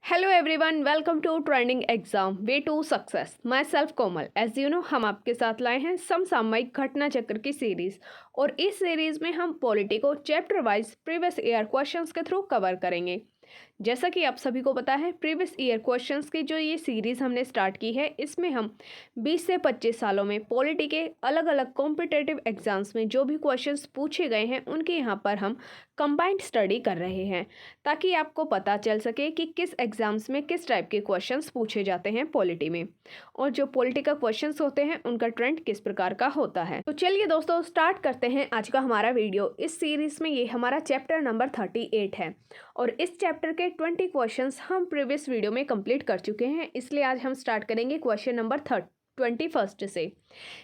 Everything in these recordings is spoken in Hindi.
Hello everyone, welcome to trending exam way to success. Myself Komal. As you know, हम आपके साथ लाए हैं समसामयिक घटना चक्र की सीरीज, और इस सीरीज में हम पॉलिटी को chapter wise previous year questions के थ्रू कवर करेंगे। जैसा कि आप सभी को पता है, प्रीवियस ईयर क्वेश्चंस की जो ये सीरीज़ हमने स्टार्ट की है, इसमें हम 20 से 25 सालों में पॉलिटी के अलग अलग कॉम्पिटेटिव एग्जाम्स में जो भी क्वेश्चंस पूछे गए हैं उनके यहाँ पर हम कंबाइंड स्टडी कर रहे हैं, ताकि आपको पता चल सके कि किस एग्जाम्स में किस टाइप के क्वेश्चंस पूछे जाते हैं पॉलिटी में, और जो पॉलिटी का क्वेश्चंस होते हैं उनका ट्रेंड किस प्रकार का होता है। तो चलिए दोस्तों, स्टार्ट करते हैं आज का हमारा वीडियो। इस सीरीज में ये हमारा चैप्टर नंबर 38 है, और इस चैप्टर के 20 क्वेश्चंस हम प्रीवियस वीडियो में कंप्लीट कर चुके हैं, इसलिए आज हम स्टार्ट करेंगे क्वेश्चन नंबर 21 से।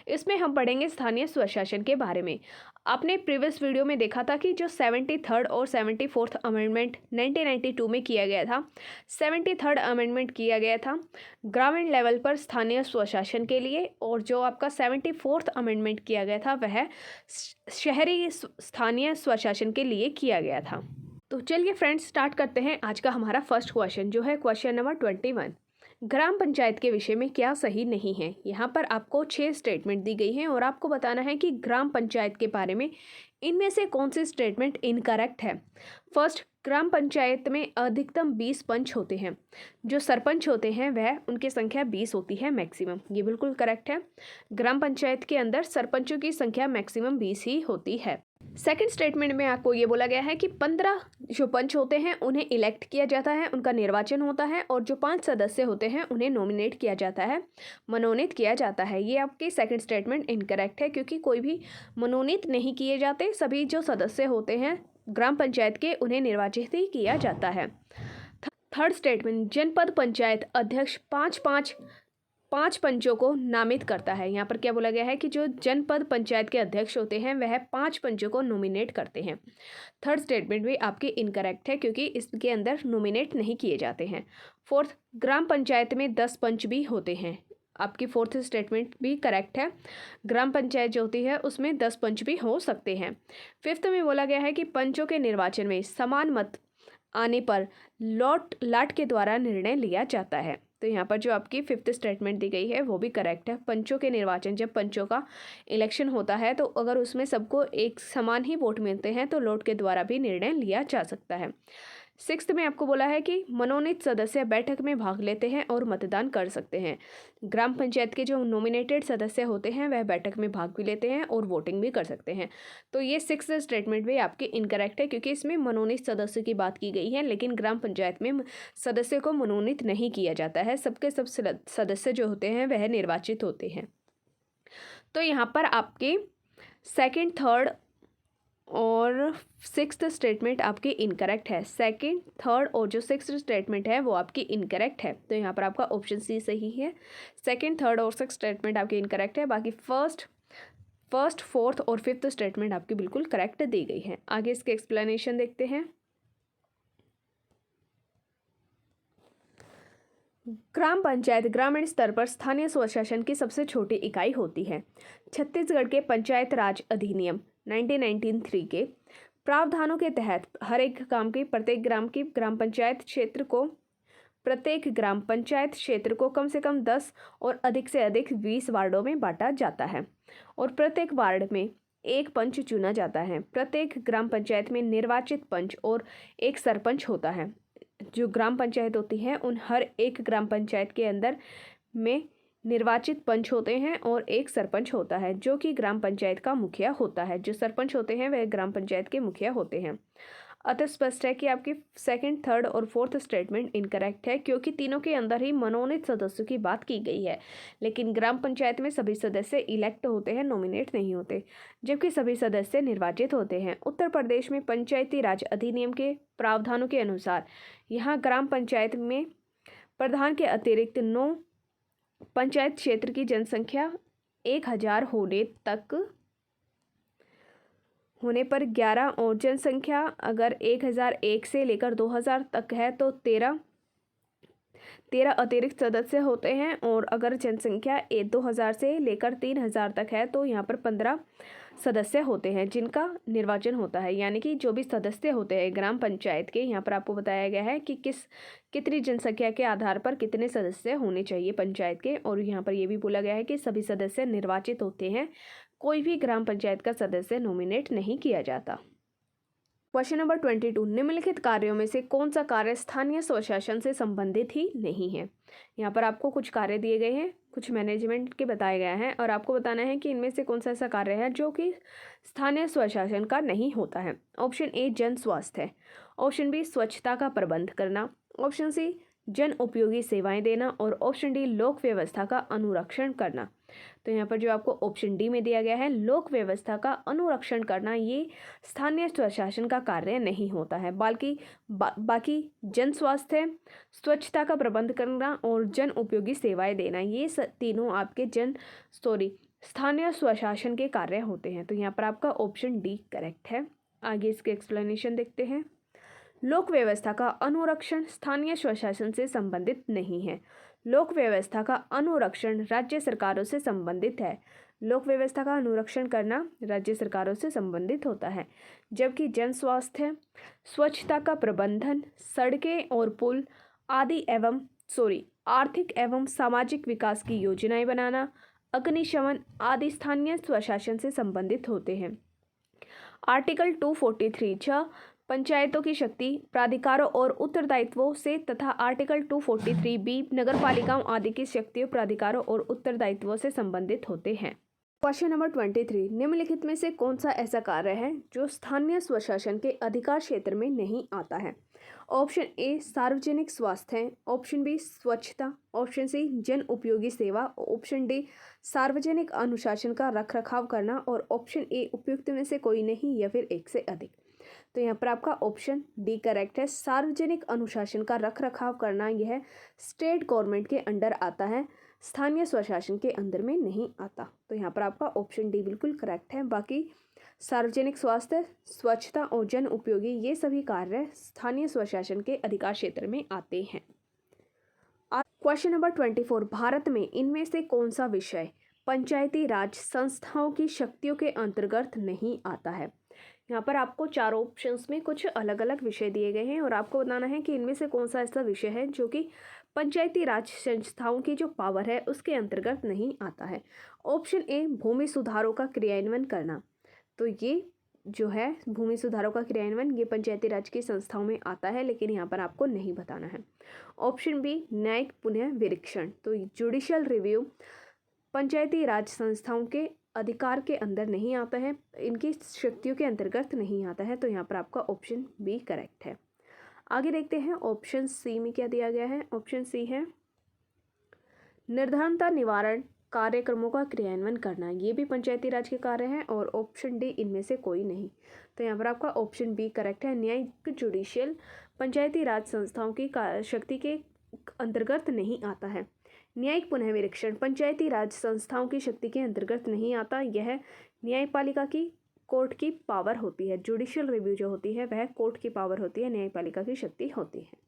इसमें हम पढ़ेंगे स्थानीय स्वशासन के बारे में। आपने प्रीवियस वीडियो में देखा था कि जो 73rd और 74th अमेंडमेंट 1992 में किया गया था, 73rd अमेंडमेंट किया गया था ग्रामीण लेवल पर स्थानीय स्वशासन के लिए, और जो आपका 74th अमेंडमेंट किया गया था वह शहरी स्थानीय स्वशासन के लिए किया गया था। तो चलिए फ्रेंड्स, स्टार्ट करते हैं आज का हमारा फर्स्ट क्वेश्चन, जो है क्वेश्चन नंबर 21। ग्राम पंचायत के विषय में क्या सही नहीं है। यहाँ पर आपको 6 स्टेटमेंट दी गई हैं, और आपको बताना है कि ग्राम पंचायत के बारे में इनमें से कौन सी स्टेटमेंट इनकरेक्ट है। फर्स्ट, ग्राम पंचायत में अधिकतम 20 पंच होते हैं। जो सरपंच होते हैं वह उनकी संख्या 20 होती है मैक्सिमम, ये बिल्कुल करेक्ट है। ग्राम पंचायत के अंदर सरपंचों की संख्या मैक्सिमम 20 ही होती है। सेकंड स्टेटमेंट में आपको ये बोला गया है कि 15 जो पंच होते हैं उन्हें इलेक्ट किया जाता है, उनका निर्वाचन होता है, और जो 5 सदस्य होते हैं उन्हें नॉमिनेट किया जाता है, मनोनीत किया जाता है। ये आपकी सेकंड स्टेटमेंट इनकरेक्ट है, क्योंकि कोई भी मनोनीत नहीं किए जाते। सभी जो सदस्य होते हैं ग्राम पंचायत के उन्हें निर्वाचित ही किया जाता है। थर्ड स्टेटमेंट, जनपद पंचायत अध्यक्ष पाँच पंचों को नामित करता है। यहाँ पर क्या बोला गया है कि जो जनपद पंचायत के अध्यक्ष होते हैं वह 5 पंचों को नॉमिनेट करते हैं। थर्ड स्टेटमेंट भी आपकी इनकरेक्ट है, क्योंकि इसके अंदर नॉमिनेट नहीं किए जाते हैं। फोर्थ, ग्राम पंचायत में 10 पंच भी होते हैं। आपकी फोर्थ स्टेटमेंट भी करेक्ट है। ग्राम पंचायत जो होती है उसमें 10 पंच भी हो सकते हैं। फिफ्थ में बोला गया है कि पंचों के निर्वाचन में समान मत आने पर लाट के द्वारा निर्णय लिया जाता है। तो यहाँ पर जो आपकी फिफ्थ स्टेटमेंट दी गई है वो भी करेक्ट है। पंचों के निर्वाचन, जब पंचों का इलेक्शन होता है तो अगर उसमें सबको एक समान ही वोट मिलते हैं तो लोट के द्वारा भी निर्णय लिया जा सकता है। सिक्स्थ में आपको बोला है कि मनोनीत सदस्य बैठक में भाग लेते हैं और मतदान कर सकते हैं। ग्राम पंचायत के जो नॉमिनेटेड सदस्य होते हैं वह बैठक में भाग भी लेते हैं और वोटिंग भी कर सकते हैं। तो ये सिक्स्थ स्टेटमेंट भी आपकी इनकरेक्ट है, क्योंकि इसमें मनोनीत सदस्य की बात की गई है, लेकिन ग्राम पंचायत में सदस्य को मनोनीत नहीं किया जाता है। सबके सब सदस्य जो होते हैं वह निर्वाचित होते हैं। तो यहाँ पर आपके सेकेंड, थर्ड और सिक्स्थ स्टेटमेंट आपकी इनकरेक्ट है। सेकंड, थर्ड और जो सिक्स्थ स्टेटमेंट है वो आपकी इनकरेक्ट है। तो यहाँ पर आपका ऑप्शन सी सही है। सेकंड, थर्ड और सिक्स्थ स्टेटमेंट आपकी इनकरेक्ट है। बाकी फर्स्ट, फोर्थ और फिफ्थ स्टेटमेंट आपकी बिल्कुल करेक्ट दी गई है। आगे इसके एक्सप्लेनेशन देखते हैं। ग्राम पंचायत ग्रामीण स्तर पर स्थानीय स्वशासन की सबसे छोटी इकाई होती है। छत्तीसगढ़ के पंचायत राज अधिनियम 1993 के प्रावधानों के तहत हर एक प्रत्येक ग्राम पंचायत क्षेत्र को कम से कम 10 और अधिक से अधिक 20 वार्डों में बांटा जाता है, और प्रत्येक वार्ड में एक पंच चुना जाता है। प्रत्येक ग्राम पंचायत में निर्वाचित पंच और एक सरपंच होता है। जो ग्राम पंचायत होती है उन हर एक ग्राम पंचायत के अंदर में निर्वाचित पंच होते हैं और एक सरपंच होता है, जो कि ग्राम पंचायत का मुखिया होता है। जो सरपंच होते हैं वह ग्राम पंचायत के मुखिया होते हैं। अतः स्पष्ट है कि आपकी सेकंड, थर्ड और फोर्थ स्टेटमेंट इनकरेक्ट है, क्योंकि तीनों के अंदर ही मनोनीत सदस्यों की बात की गई है, लेकिन ग्राम पंचायत में सभी सदस्य इलेक्ट होते हैं, नॉमिनेट नहीं होते, जबकि सभी सदस्य निर्वाचित होते हैं। उत्तर प्रदेश में पंचायती राज अधिनियम के प्रावधानों के अनुसार यहाँ ग्राम पंचायत में प्रधान के अतिरिक्त 9 पंचायत क्षेत्र की जनसंख्या 1000 होने पर 11, और जनसंख्या अगर 1001 से लेकर 2000 तक है तो 13 अतिरिक्त सदस्य होते हैं, और अगर जनसंख्या 2000 से लेकर 3000 तक है तो यहाँ पर 15 सदस्य होते हैं जिनका निर्वाचन होता है, यानी कि जो भी सदस्य होते हैं ग्राम पंचायत के, यहाँ पर आपको बताया गया है कि कितनी जनसंख्या के आधार पर कितने सदस्य होने चाहिए पंचायत के। और यहाँ पर यह भी बोला गया है कि सभी सदस्य निर्वाचित होते हैं, कोई भी ग्राम पंचायत का सदस्य नॉमिनेट नहीं किया जाता। क्वेश्चन नंबर 22, निम्नलिखित कार्यों में से कौन सा कार्य स्थानीय स्वशासन से संबंधित ही नहीं है। यहाँ पर आपको कुछ कार्य दिए गए हैं, कुछ मैनेजमेंट के बताए गए हैं और आपको बताना है कि इनमें से कौन सा ऐसा कार्य है जो कि स्थानीय स्वशासन का नहीं होता है। ऑप्शन ए जन स्वास्थ्य है, ऑप्शन बी स्वच्छता का प्रबंध करना, ऑप्शन सी जन उपयोगी सेवाएं देना और ऑप्शन डी लोक व्यवस्था का अनुरक्षण करना। तो यहाँ पर जो आपको ऑप्शन डी में दिया गया है लोक व्यवस्था का अनुरक्षण करना, ये स्थानीय स्वशासन का कार्य नहीं होता है, बल्कि बाकी जन स्वास्थ्य, स्वच्छता का प्रबंध करना और जन उपयोगी सेवाएं देना, ये तीनों आपके स्थानीय स्वशासन के कार्य होते हैं। तो यहाँ पर आपका ऑप्शन डी करेक्ट है। आगे इसके एक्सप्लेनेशन देखते हैं। लोक व्यवस्था का अनुरक्षण स्थानीय स्वशासन से संबंधित नहीं है। लोक व्यवस्था का अनुरक्षण राज्य सरकारों से संबंधित है। लोक व्यवस्था का अनुरक्षण करना राज्य सरकारों से संबंधित होता है, जबकि जन स्वास्थ्य, स्वच्छता का प्रबंधन, सड़कें और पुल आदि आर्थिक एवं सामाजिक विकास की योजनाएं बनाना, अग्निशमन आदि स्थानीय स्वशासन से संबंधित होते हैं। आर्टिकल 243 पंचायतों की शक्ति, प्राधिकारों और उत्तरदायित्वों से तथा आर्टिकल 243 नगरपालिकाओं आदि की शक्तियों, प्राधिकारों और उत्तरदायित्वों से संबंधित होते हैं। क्वेश्चन नंबर 23, निम्नलिखित में से कौन सा ऐसा कार्य है जो स्थानीय स्वशासन के अधिकार क्षेत्र में नहीं आता है। ऑप्शन ए सार्वजनिक स्वास्थ्य है, ऑप्शन बी स्वच्छता, ऑप्शन सी जन उपयोगी सेवा, ऑप्शन डी सार्वजनिक अनुशासन का रखरखाव करना और ऑप्शन ए उपयुक्त में से कोई नहीं या फिर एक से अधिक। तो यहाँ पर आपका ऑप्शन डी करेक्ट है। सार्वजनिक अनुशासन का रखरखाव करना यह स्टेट गवर्नमेंट के अंडर आता है, स्थानीय स्वशासन के अंदर में नहीं आता। तो यहाँ पर आपका ऑप्शन डी बिल्कुल करेक्ट है। बाकी सार्वजनिक स्वास्थ्य, स्वच्छता और जन उपयोगी ये सभी कार्य स्थानीय स्वशासन के अधिकार क्षेत्र में आते हैं। क्वेश्चन नंबर 24, भारत में इनमें से कौन सा विषय पंचायती राज संस्थाओं की शक्तियों के अंतर्गत नहीं आता है। यहाँ पर आपको चारों ऑप्शंस में कुछ अलग अलग विषय दिए गए हैं और आपको बताना है कि इनमें से कौन सा ऐसा विषय है जो कि पंचायती राज संस्थाओं की जो पावर है उसके अंतर्गत नहीं आता है। ऑप्शन ए भूमि सुधारों का क्रियान्वयन करना, तो ये जो है भूमि सुधारों का क्रियान्वयन ये पंचायती राज की संस्थाओं में आता है, लेकिन यहाँ पर आपको नहीं बताना है। ऑप्शन बी न्यायिक पुनः विरीक्षण, तो जुडिशियल रिव्यू पंचायती राज संस्थाओं के अधिकार के अंदर नहीं आता है, इनकी शक्तियों के अंतर्गत नहीं आता है। तो यहाँ पर आपका ऑप्शन बी करेक्ट है। आगे देखते हैं ऑप्शन सी में क्या दिया गया है। ऑप्शन सी है निर्धनता निवारण कार्यक्रमों का क्रियान्वयन करना, ये भी पंचायती राज के कार्य हैं और ऑप्शन डी इनमें से कोई नहीं। तो यहाँ पर आपका ऑप्शन बी करेक्ट है। न्यायिक जुडिशियल पंचायती राज संस्थाओं की शक्ति के अंतर्गत नहीं आता है। न्यायिक पुनर्विरीक्षण पंचायती राज संस्थाओं की शक्ति के अंतर्गत नहीं आता, यह न्यायपालिका की कोर्ट की पावर होती है। जुडिशियल रिव्यू जो होती है वह कोर्ट की पावर होती है, न्यायपालिका की शक्ति होती है।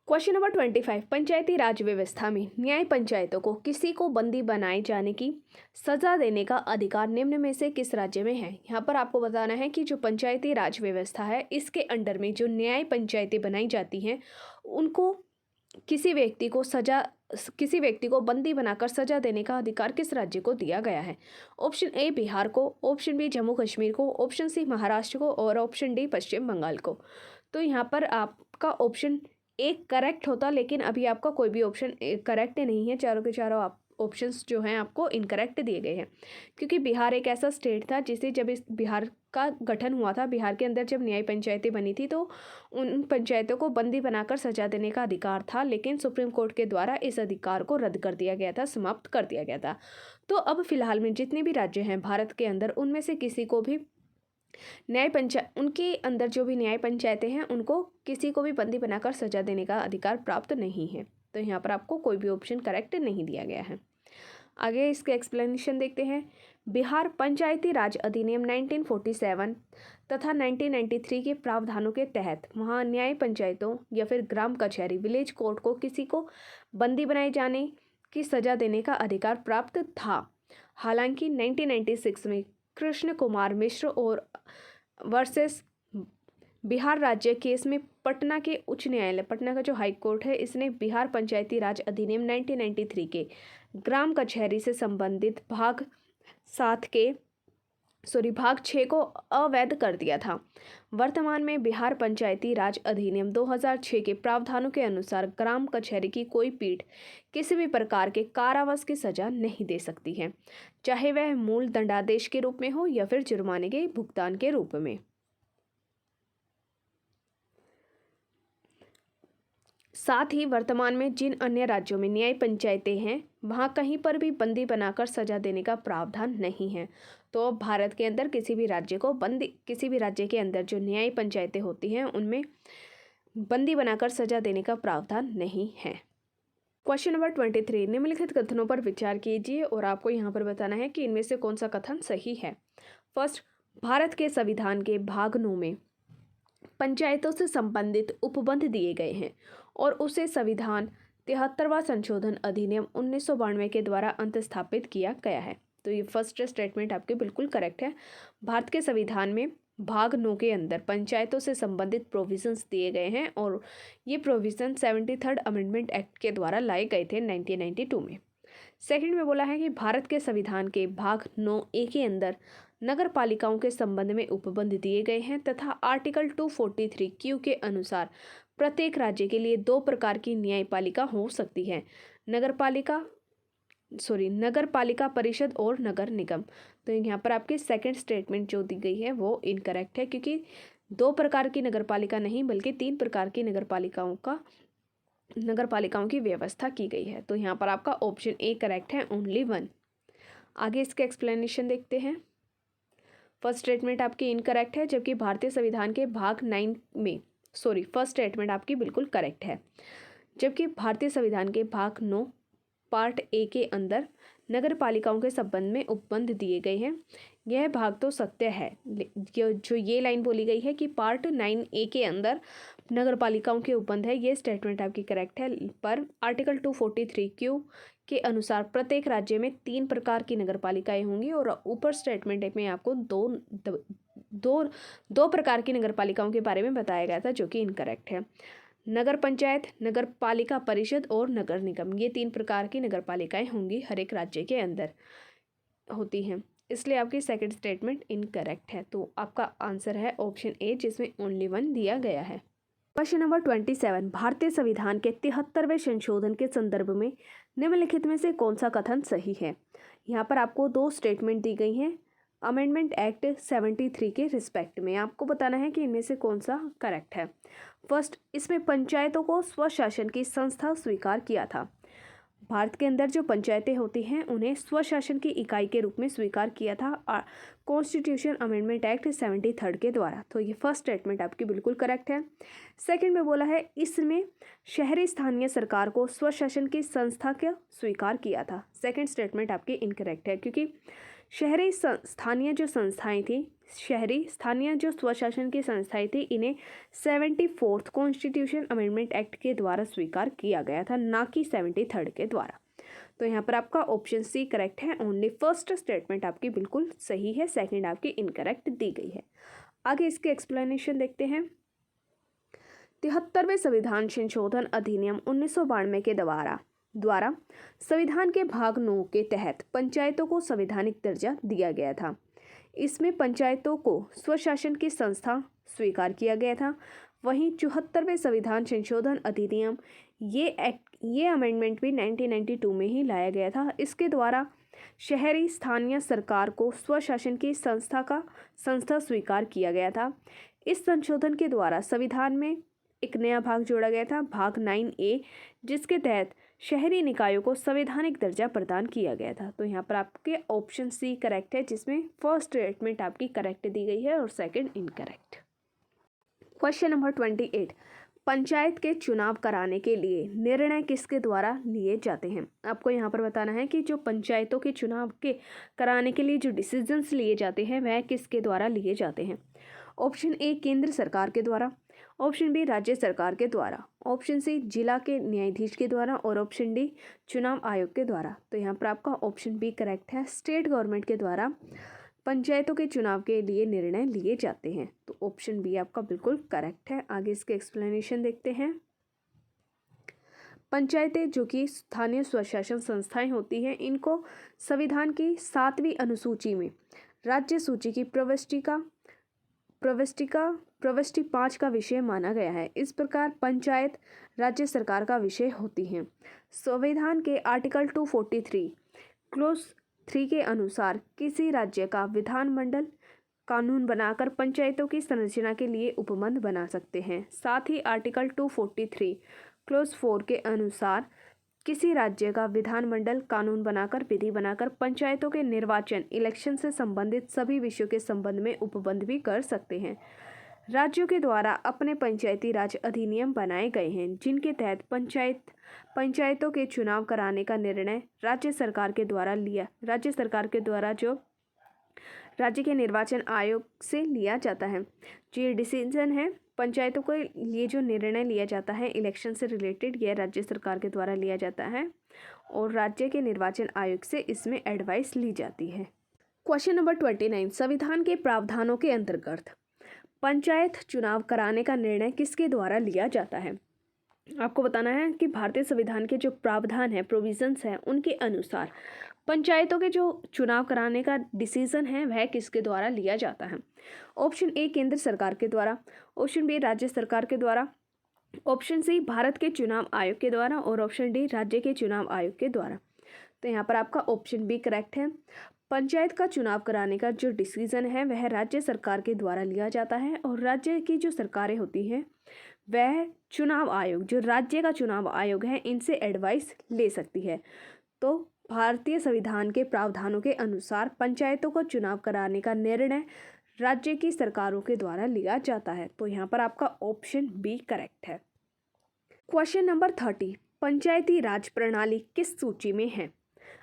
क्वेश्चन नंबर 25, पंचायती राज व्यवस्था में न्याय पंचायतों को किसी को बंदी बनाए जाने की सजा देने का अधिकार निम्न में से किस राज्य में है। यहाँ पर आपको बताना है कि जो पंचायती राज व्यवस्था है इसके अंडर में जो न्याय पंचायतें बनाई जाती हैं उनको किसी व्यक्ति को बंदी बनाकर सजा देने का अधिकार किस राज्य को दिया गया है। ऑप्शन ए बिहार को, ऑप्शन बी जम्मू कश्मीर को, ऑप्शन सी महाराष्ट्र को और ऑप्शन डी पश्चिम बंगाल को। तो यहाँ पर आपका ऑप्शन ए करेक्ट होता, लेकिन अभी आपका कोई भी ऑप्शन करेक्ट नहीं है। चारों के चारों ऑप्शंस जो हैं आपको इनकरेक्ट दिए गए हैं, क्योंकि बिहार एक ऐसा स्टेट था जिसे जब इस बिहार का गठन हुआ था, बिहार के अंदर जब न्याय पंचायतें बनी थी तो उन पंचायतों को बंदी बनाकर सजा देने का अधिकार था, लेकिन सुप्रीम कोर्ट के द्वारा इस अधिकार को रद्द कर दिया गया था, समाप्त कर दिया गया था। तो अब फिलहाल में जितने भी राज्य हैं भारत के अंदर उनमें से किसी को भी उनके अंदर जो भी न्याय पंचायतें हैं उनको किसी को भी बंदी बनाकर सजा देने का अधिकार प्राप्त नहीं है। तो यहाँ पर आपको कोई भी ऑप्शन करेक्ट नहीं दिया गया है। आगे इसके एक्सप्लेनेशन देखते हैं। बिहार पंचायती राज अधिनियम 1947 तथा 1993 के प्रावधानों के तहत वहाँ न्याय पंचायतों या फिर ग्राम कचहरी विलेज कोर्ट को किसी को बंदी बनाए जाने की सजा देने का अधिकार प्राप्त था। हालांकि 1996 में कृष्ण कुमार मिश्र और वर्सेस बिहार राज्य केस में पटना के उच्च न्यायालय, पटना का जो हाई कोर्ट है, इसने बिहार पंचायती राज अधिनियम 1993 के ग्राम कचहरी से संबंधित भाग 6 को अवैध कर दिया था। वर्तमान में बिहार पंचायती राज अधिनियम 2006 के प्रावधानों के अनुसार ग्राम कचहरी की कोई पीठ किसी भी प्रकार के कारावास की सजा नहीं दे सकती है, चाहे वह मूल दंडादेश के रूप में हो या फिर जुर्माने के भुगतान के रूप में। साथ ही वर्तमान में जिन अन्य राज्यों में न्याय पंचायतें हैं, वहां कहीं पर भी बंदी बनाकर सजा देने का प्रावधान नहीं है। तो भारत के अंदर किसी भी राज्य के अंदर जो न्याय पंचायतें होती हैं, उनमें बंदी बनाकर सजा देने का प्रावधान नहीं है। क्वेश्चन नंबर 23, निम्नलिखित कथनों पर विचार कीजिए और आपको यहाँ पर बताना है कि इनमें से कौन सा कथन सही है। फर्स्ट, भारत के संविधान के भाग 9 में पंचायतों से संबंधित उपबंध दिए गए हैं और उसे संविधान 73वां संशोधन अधिनियम 1992 के द्वारा अंतस्थापित किया गया है। तो ये फर्स्ट स्टेटमेंट आपके बिल्कुल करेक्ट है। भारत के संविधान में भाग 9 के अंदर पंचायतों से संबंधित प्रोविजंस दिए गए हैं और ये प्रोविजन 73rd अमेंडमेंट एक्ट के द्वारा लाए गए थे 1992 में। सेकंड में बोला है कि भारत के संविधान के भाग 9A के अंदर नगर पालिकाओं के संबंध में उपबंध दिए गए हैं तथा आर्टिकल 243Q के अनुसार प्रत्येक राज्य के लिए 2 प्रकार की न्यायपालिका हो सकती है, नगर पालिका परिषद और नगर निगम। तो यहाँ पर आपकी सेकंड स्टेटमेंट जो दी गई है वो इनकरेक्ट है, क्योंकि 2 प्रकार की नगर पालिका नहीं बल्कि 3 प्रकार की नगर पालिकाओं की व्यवस्था की गई है। तो यहाँ पर आपका ऑप्शन ए करेक्ट है, ओनली 1। आगे इसके एक्सप्लेनेशन देखते हैं। फर्स्ट स्टेटमेंट आपकी इनकरेक्ट है, जबकि भारतीय संविधान के भाग 9 में फर्स्ट स्टेटमेंट आपकी बिल्कुल करेक्ट है, जबकि भारतीय संविधान के भाग 9 पार्ट ए के अंदर नगर पालिकाओं के संबंध में उपबंध दिए गए हैं। यह भाग तो सत्य है, जो ये लाइन बोली गई है कि पार्ट 9A के अंदर नगर पालिकाओं के उपबंध है, ये स्टेटमेंट आपकी करेक्ट है। पर आर्टिकल 243Q के अनुसार प्रत्येक राज्य में 3 प्रकार की नगर पालिकाएँ होंगी और ऊपर स्टेटमेंट में आपको दो प्रकार की नगर पालिकाओं के बारे में बताया गया था, जो कि इनकरेक्ट है। नगर पंचायत, नगर पालिका परिषद और नगर निगम, ये 3 प्रकार की नगर पालिकाएँ होंगी, हर एक राज्य के अंदर होती हैं, इसलिए आपकी सेकंड स्टेटमेंट इनकरेक्ट है। तो आपका आंसर है ऑप्शन ए, जिसमें ओनली 1 दिया गया है। क्वेश्चन नंबर 27, भारतीय संविधान के 73वें संशोधन के संदर्भ में निम्नलिखित में से कौन सा कथन सही है। यहाँ पर आपको 2 स्टेटमेंट दी गई हैं अमेंडमेंट एक्ट 73 के रिस्पेक्ट में। आपको बताना है कि इनमें से कौन सा करेक्ट है। फर्स्ट, इसमें पंचायतों को स्वशासन की संस्था स्वीकार किया था। भारत के अंदर जो पंचायतें होती हैं उन्हें स्वशासन की इकाई के रूप में स्वीकार किया था कॉन्स्टिट्यूशन अमेंडमेंट एक्ट 73 के द्वारा। तो ये फर्स्ट स्टेटमेंट आपकी बिल्कुल करेक्ट है। सेकंड में बोला है इसमें शहरी स्थानीय सरकार को स्वशासन की संस्था का स्वीकार किया था। सेकंड स्टेटमेंट आपकी इनकरेक्ट है, क्योंकि शहरी स्थानीय जो स्वशासन की संस्थाएं थी, इन्हें 74th कॉन्स्टिट्यूशन अमेंडमेंट एक्ट के द्वारा स्वीकार किया गया था, ना कि 73rd के द्वारा। तो यहाँ पर आपका ऑप्शन सी करेक्ट है, ओनली फर्स्ट स्टेटमेंट आपकी बिल्कुल सही है, सेकंड आपकी इनकरेक्ट दी गई है। आगे इसके एक्सप्लेनेशन देखते हैं। 73वें संविधान संशोधन अधिनियम 1992 के द्वारा संविधान के भाग 9 के तहत पंचायतों को संवैधानिक दर्जा दिया गया था। इसमें पंचायतों को स्वशासन की संस्था स्वीकार किया गया था। वहीं 74वें संविधान संशोधन अधिनियम ये अमेंडमेंट भी 1992 में ही लाया गया था। इसके द्वारा शहरी स्थानीय सरकार को स्वशासन की संस्था स्वीकार किया गया था। इस संशोधन के द्वारा संविधान में एक नया भाग जोड़ा गया था, भाग 9A, जिसके तहत शहरी निकायों को संवैधानिक दर्जा प्रदान किया गया था। तो यहाँ पर आपके ऑप्शन सी करेक्ट है, जिसमें फर्स्ट स्टेटमेंट आपकी करेक्ट दी गई है और second incorrect. Question number 28, panchayat के चुनाव कराने के लिए निर्णय किसके द्वारा लिए जाते हैं। आपको यहाँ पर बताना है कि जो पंचायतों के चुनाव के कराने के लिए जो डिसीजंस लिए जाते हैं वह किसके द्वारा लिए जाते हैं। ऑप्शन ए केंद्र सरकार के द्वारा, ऑप्शन बी राज्य सरकार के द्वारा, ऑप्शन सी जिला के न्यायाधीश के द्वारा और ऑप्शन डी चुनाव आयोग के द्वारा। तो यहाँ पर आपका ऑप्शन बी करेक्ट है, स्टेट गवर्नमेंट के द्वारा पंचायतों के चुनाव के लिए निर्णय लिए जाते हैं। तो ऑप्शन बी आपका बिल्कुल करेक्ट है। आगे इसके एक्सप्लेनेशन देखते हैं। पंचायतें जो कि स्थानीय स्वशासन संस्थाएं होती हैं, इनको संविधान की 7वीं अनुसूची में राज्य सूची की प्रविष्टि 5 का विषय माना गया है। इस प्रकार पंचायत राज्य सरकार का विषय होती हैं। संविधान के आर्टिकल 243 क्लोज 3 के अनुसार किसी राज्य का विधानमंडल कानून बनाकर पंचायतों की संरचना के लिए उपबंध बना सकते हैं। साथ ही आर्टिकल 243 क्लोज 4 के अनुसार किसी राज्य का विधानमंडल कानून बनाकर विधि बनाकर पंचायतों के निर्वाचन इलेक्शन से संबंधित सभी विषयों के संबंध में उपबंध भी कर सकते हैं। राज्यों के द्वारा अपने पंचायती राज अधिनियम बनाए गए हैं, जिनके तहत पंचायतों के चुनाव कराने का निर्णय राज्य सरकार के द्वारा जो राज्य के निर्वाचन आयोग से लिया जाता है। जो ये डिसीजन है पंचायतों को, ये जो निर्णय लिया जाता है इलेक्शन से रिलेटेड, यह राज्य सरकार के द्वारा लिया जाता है और राज्य के निर्वाचन आयोग से इसमें एडवाइस ली जाती है। क्वेश्चन नंबर 29, संविधान के प्रावधानों के अंतर्गत पंचायत चुनाव कराने का निर्णय किसके द्वारा लिया जाता है? आपको बताना है कि भारतीय संविधान के जो प्रावधान है, प्रोविजंस हैं, उनके अनुसार पंचायतों के जो चुनाव कराने का डिसीजन है वह किसके द्वारा लिया जाता है? ऑप्शन ए केंद्र सरकार के द्वारा, ऑप्शन बी राज्य सरकार के द्वारा, ऑप्शन सी भारत के चुनाव आयोग के द्वारा और ऑप्शन डी राज्य के चुनाव आयोग के द्वारा। तो यहाँ पर आपका ऑप्शन बी करेक्ट है। पंचायत का चुनाव कराने का जो डिसीजन है वह राज्य सरकार के द्वारा लिया जाता है और राज्य की जो सरकारें होती हैं वह चुनाव आयोग, जो राज्य का चुनाव आयोग है, इनसे एडवाइस ले सकती है। तो भारतीय संविधान के प्रावधानों के अनुसार पंचायतों को चुनाव कराने का निर्णय राज्य की सरकारों के द्वारा लिया जाता है। तो यहाँ पर आपका ऑप्शन बी करेक्ट है। क्वेश्चन नंबर 30, पंचायती राज प्रणाली किस सूची में है?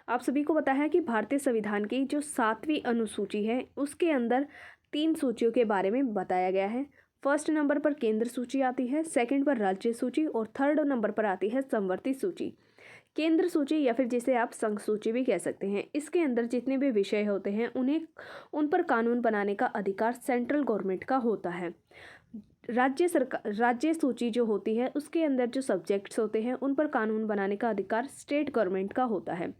आप सभी को पता है कि भारतीय संविधान की जो 7वीं अनुसूची है उसके अंदर 3 सूचियों के बारे में बताया गया है। फर्स्ट नंबर पर केंद्र सूची आती है, सेकंड पर राज्य सूची और थर्ड नंबर पर आती है समवर्ती सूची। केंद्र सूची या फिर जिसे आप संघ सूची भी कह सकते हैं, इसके अंदर जितने भी विषय होते हैं उन पर कानून बनाने का अधिकार सेंट्रल गवर्नमेंट का होता है। राज्य सूची जो होती है उसके अंदर जो सब्जेक्ट्स होते हैं उन पर कानून बनाने का अधिकार स्टेट गवर्नमेंट का होता है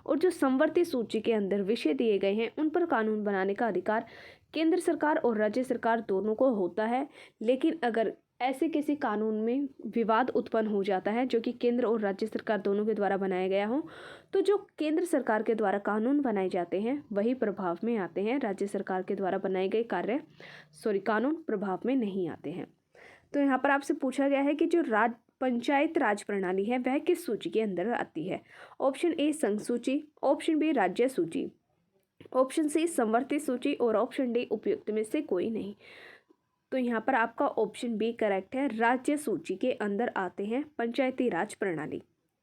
और जो समवर्ती सूची के अंदर विषय दिए गए हैं उन पर कानून बनाने का अधिकार केंद्र सरकार और राज्य सरकार दोनों को होता है। लेकिन अगर ऐसे किसी कानून में विवाद उत्पन्न हो जाता है जो कि केंद्र और राज्य सरकार दोनों के द्वारा बनाया गया हो, तो जो केंद्र सरकार के द्वारा कानून बनाए जाते हैं वही प्रभाव में आते हैं, राज्य सरकार के द्वारा बनाए गए कानून प्रभाव में नहीं आते हैं। तो यहाँ पर आपसे पूछा गया है कि जो पंचायत राज प्रणाली है वह किस सूची के अंदर आती है? ऑप्शन ए संघ सूची, ऑप्शन बी राज्य सूची, ऑप्शन सी समवर्ती सूची और ऑप्शन डी उपयुक्त में से कोई नहीं। तो यहाँ पर आपका ऑप्शन बी करेक्ट है, राज्य सूची के अंदर आते हैं पंचायती राज प्रणाली।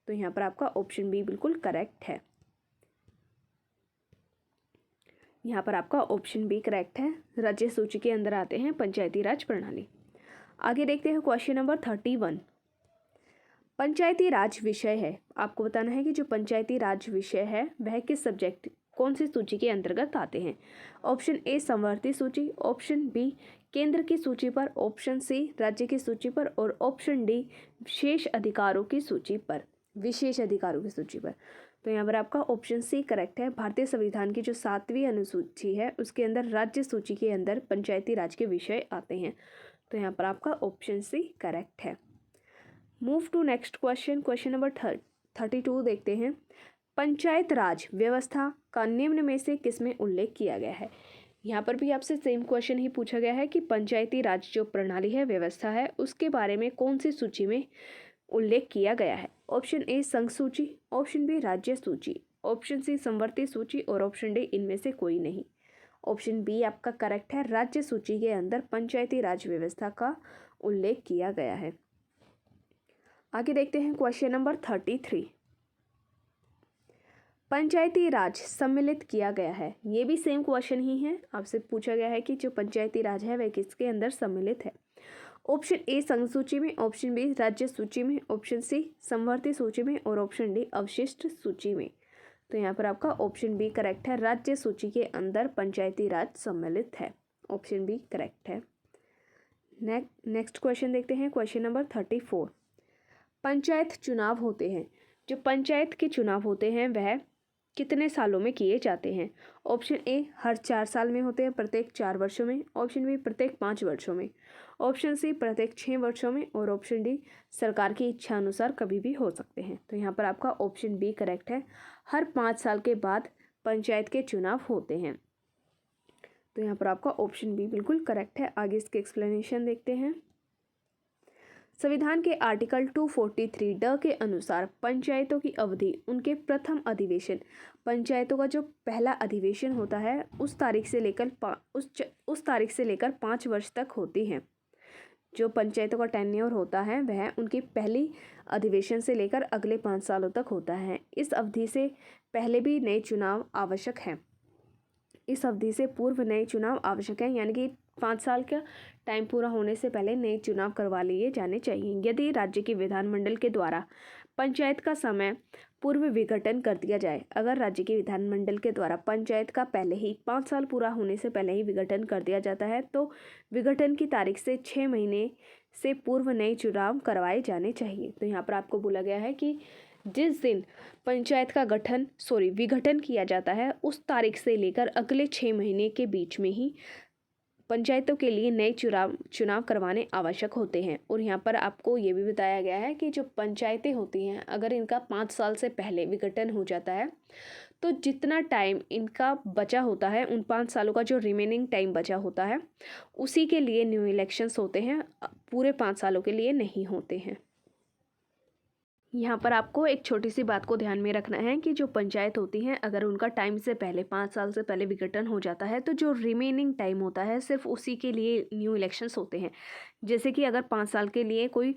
तो यहाँ पर आपका ऑप्शन बी बिल्कुल करेक्ट है। यहाँ पर आपका ऑप्शन बी करेक्ट है, राज्य सूची के अंदर आते हैं पंचायती राज प्रणाली। आगे देखते हैं क्वेश्चन नंबर 31, पंचायती राज विषय है। आपको बताना है कि जो पंचायती राज विषय है वह किस सब्जेक्ट, कौन सी सूची के अंतर्गत आते हैं? ऑप्शन ए समवर्ती सूची, ऑप्शन बी केंद्र की सूची पर, ऑप्शन सी राज्य की सूची पर और ऑप्शन डी विशेष अधिकारों की सूची पर। तो यहाँ पर आपका ऑप्शन सी करेक्ट है। भारतीय संविधान की जो 7वीं अनुसूची है उसके अंदर राज्य सूची के अंदर पंचायती राज के विषय आते हैं। तो यहाँ पर आपका ऑप्शन सी करेक्ट है। Move to next question, question number 32 देखते हैं। पंचायत राज व्यवस्था का निम्न में से किसमें उल्लेख किया गया है? यहाँ पर भी आपसे सेम क्वेश्चन ही पूछा गया है कि पंचायती राज जो प्रणाली है, व्यवस्था है, उसके बारे में कौन सी सूची में उल्लेख किया गया है? ऑप्शन ए संघ सूची, ऑप्शन बी राज्य सूची, ऑप्शन सी समवर्ती सूची और ऑप्शन डी इनमें से कोई नहीं। ऑप्शन बी आपका करेक्ट है, राज्य सूची के अंदर पंचायती राज व्यवस्था का उल्लेख किया गया है। आगे देखते हैं क्वेश्चन नंबर 33, पंचायती राज सम्मिलित किया गया है। ये भी सेम क्वेश्चन ही है, आपसे पूछा गया है कि जो पंचायती राज है वह किसके अंदर सम्मिलित है? ऑप्शन ए संघ सूची में, ऑप्शन बी राज्य सूची में, ऑप्शन सी समवर्ती सूची में और ऑप्शन डी अवशिष्ट सूची में। तो यहाँ पर आपका ऑप्शन बी करेक्ट है, राज्य सूची के अंदर पंचायती राज सम्मिलित है। ऑप्शन बी करेक्ट है। नेक्स्ट क्वेश्चन देखते हैं, क्वेश्चन नंबर 34। पंचायत चुनाव होते हैं, जो पंचायत के चुनाव होते हैं वह कितने सालों में किए जाते हैं? ऑप्शन ए हर 4 साल में होते हैं, प्रत्येक 4 वर्षों में। ऑप्शन बी प्रत्येक 5 वर्षों में। ऑप्शन सी प्रत्येक 6 वर्षों में। और ऑप्शन डी सरकार की इच्छा अनुसार कभी भी हो सकते हैं। तो यहाँ पर आपका ऑप्शन बी करेक्ट है, हर 5 साल के बाद पंचायत के चुनाव होते हैं। तो यहाँ पर आपका ऑप्शन बी बिल्कुल करेक्ट है। आगे इसके एक्सप्लेनेशन देखते हैं। संविधान के आर्टिकल 243 ड के अनुसार पंचायतों की अवधि उनके प्रथम अधिवेशन, पंचायतों का जो पहला अधिवेशन होता है उस तारीख से लेकर 5 वर्ष तक होती है। जो पंचायतों का टेन्योर होता है वह उनकी पहली अधिवेशन से लेकर अगले 5 सालों तक होता है। इस अवधि से पहले भी नए चुनाव आवश्यक हैं। इस अवधि से पूर्व नए चुनाव आवश्यक हैं, यानी कि 5 साल का टाइम पूरा होने से पहले नए चुनाव करवा लिए जाने चाहिए। यदि राज्य के विधानमंडल के द्वारा पंचायत का समय पूर्व विघटन कर दिया जाए, अगर राज्य के विधानमंडल के द्वारा पंचायत का पहले ही 5 साल पूरा होने से पहले ही विघटन कर दिया जाता है तो विघटन की तारीख से 6 महीने से पूर्व नए चुनाव करवाए जाने चाहिए। तो यहाँ पर आपको बोला गया है कि जिस दिन पंचायत का विघटन किया जाता है उस तारीख से लेकर अगले 6 महीने के बीच में ही पंचायतों के लिए नए चुनाव करवाने आवश्यक होते हैं। और यहाँ पर आपको ये भी बताया गया है कि जो पंचायतें होती हैं अगर इनका 5 साल से पहले विघटन हो जाता है तो जितना टाइम इनका बचा होता है, उन 5 सालों का जो रिमेनिंग टाइम बचा होता है उसी के लिए न्यू इलेक्शंस होते हैं, पूरे 5 सालों के लिए नहीं होते हैं। यहाँ पर आपको एक छोटी सी बात को ध्यान में रखना है कि जो पंचायत होती हैं अगर उनका टाइम से पहले 5 साल से पहले विघटन हो जाता है तो जो रिमेनिंग टाइम होता है सिर्फ उसी के लिए न्यू इलेक्शंस होते हैं। जैसे कि अगर 5 साल के लिए कोई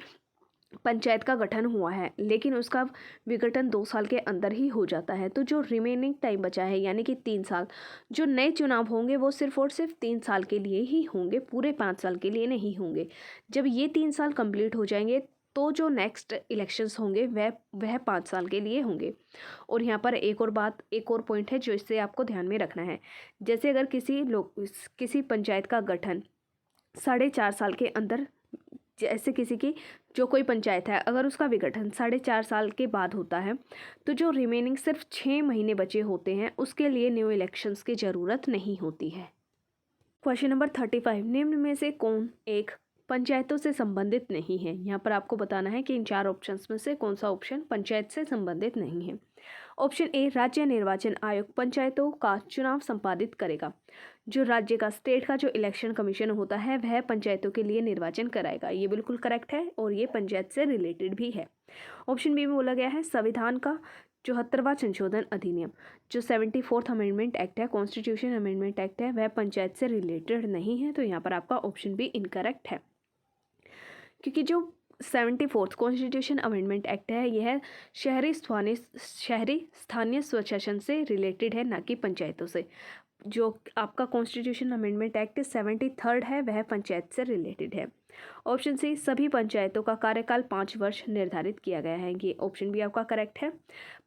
पंचायत का गठन हुआ है लेकिन उसका विघटन 2 साल के अंदर ही हो जाता है तो जो रिमेनिंग टाइम बचा है यानी कि 3 साल, जो नए चुनाव होंगे वो सिर्फ और सिर्फ 3 साल के लिए ही होंगे, पूरे 5 साल के लिए नहीं होंगे। जब ये 3 साल कंप्लीट हो जाएंगे तो जो नेक्स्ट इलेक्शंस होंगे वह 5 साल के लिए होंगे। और यहाँ पर एक और पॉइंट है जो इससे आपको ध्यान में रखना है। जैसे अगर किसी पंचायत का गठन 4.5 साल के अंदर, जैसे किसी की जो कोई पंचायत है अगर उसका विघटन 4.5 साल के बाद होता है तो जो रिमेनिंग सिर्फ 6 महीने बचे होते हैं उसके लिए न्यू इलेक्शंस की ज़रूरत नहीं होती है। क्वेश्चन नंबर 35, निम्न में से कौन एक पंचायतों से संबंधित नहीं है? यहाँ पर आपको बताना है कि इन 4 ऑप्शंस में से कौन सा ऑप्शन पंचायत से संबंधित नहीं है। ऑप्शन ए राज्य निर्वाचन आयोग पंचायतों का चुनाव संपादित करेगा। जो राज्य का स्टेट का जो इलेक्शन कमीशन होता है वह पंचायतों के लिए निर्वाचन कराएगा। ये बिल्कुल करेक्ट है और ये पंचायत से रिलेटेड भी है। ऑप्शन बी में बोला गया है संविधान का 74वां संशोधन अधिनियम, जो 74th अमेंडमेंट एक्ट है, कॉन्स्टिट्यूशन अमेंडमेंट एक्ट है, वह पंचायत से रिलेटेड नहीं है। तो यहाँ पर आपका ऑप्शन बी इनकरेक्ट है, क्योंकि जो 74th कॉन्स्टिट्यूशन अमेंडमेंट एक्ट है यह शहरी स्थानीय स्वशासन से रिलेटेड है, ना कि पंचायतों से। जो आपका कॉन्स्टिट्यूशन अमेंडमेंट एक्ट 73rd है वह पंचायत से रिलेटेड है। ऑप्शन सी सभी पंचायतों का कार्यकाल 5 वर्ष निर्धारित किया गया है। ये ऑप्शन बी आपका करेक्ट है,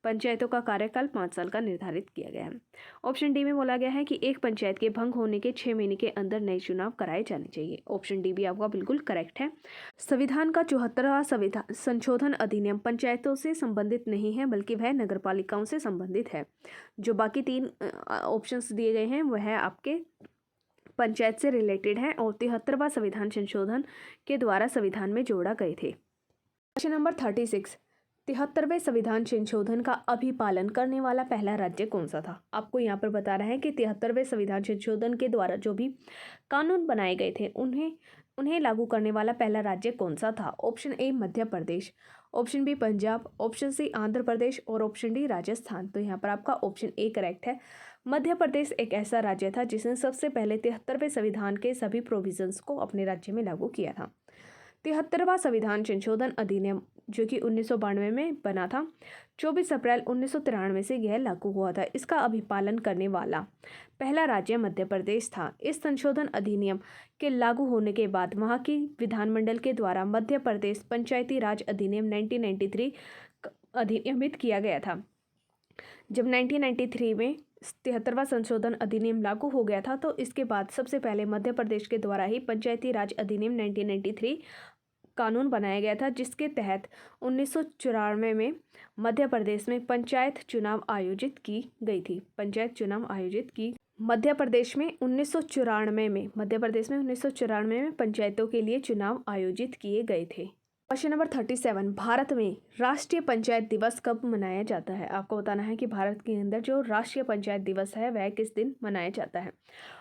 पंचायतों का कार्यकाल 5 साल का निर्धारित किया गया है। ऑप्शन डी में बोला गया है कि एक पंचायत के भंग होने के 6 महीने के अंदर नए चुनाव कराए जाने चाहिए। ऑप्शन डी भी आपका बिल्कुल करेक्ट है। संविधान का 74वां संविधान संशोधन अधिनियम पंचायतों से संबंधित नहीं है बल्कि वह नगरपालिकाओं से संबंधित है। जो बाकी 3 ऑप्शंस दिए गए हैं वह आपके पंचायत से रिलेटेड है और 73वां संविधान संशोधन के द्वारा संविधान में जोड़ा गए थे। क्वेश्चन नंबर 36, 73वें संविधान संशोधन का अभिपालन करने वाला पहला राज्य कौन सा था? आपको यहाँ पर बता रहा है कि 73वें संविधान संशोधन के द्वारा जो भी कानून बनाए गए थे उन्हें लागू करने वाला पहला राज्य कौन सा था? Option A Madhya Pradesh, option B Punjab, option C Andhra Pradesh और ऑप्शन डी राजस्थान। तो यहाँ पर आपका ऑप्शन ए करेक्ट है। मध्य प्रदेश एक ऐसा राज्य था जिसने सबसे पहले 73वें संविधान के सभी प्रोविजंस को अपने राज्य में लागू किया था। 73वां संविधान संशोधन अधिनियम जो कि 1992 में बना था, 24 अप्रैल 1993 से यह लागू हुआ था। इसका अभिपालन करने वाला पहला राज्य मध्य प्रदेश था। इस संशोधन अधिनियम के लागू होने के बाद वहाँ की विधानमंडल के द्वारा मध्य प्रदेश पंचायती राज अधिनियम 1993 अधिनियमित किया गया था। जब 1993 में 73वां संशोधन अधिनियम लागू हो गया था, तो इसके बाद सबसे पहले मध्य प्रदेश के द्वारा ही पंचायती राज अधिनियम 1993 कानून बनाया गया था, जिसके तहत 1994 में मध्य प्रदेश में पंचायत चुनाव आयोजित की गई थी। पंचायत चुनाव आयोजित की मध्य प्रदेश में 1994 में पंचायतों के लिए चुनाव आयोजित किए गए थे। क्वेश्चन नंबर 37, भारत में राष्ट्रीय पंचायत दिवस कब मनाया जाता है? आपको बताना है कि भारत के अंदर जो राष्ट्रीय पंचायत दिवस है वह किस दिन मनाया जाता है।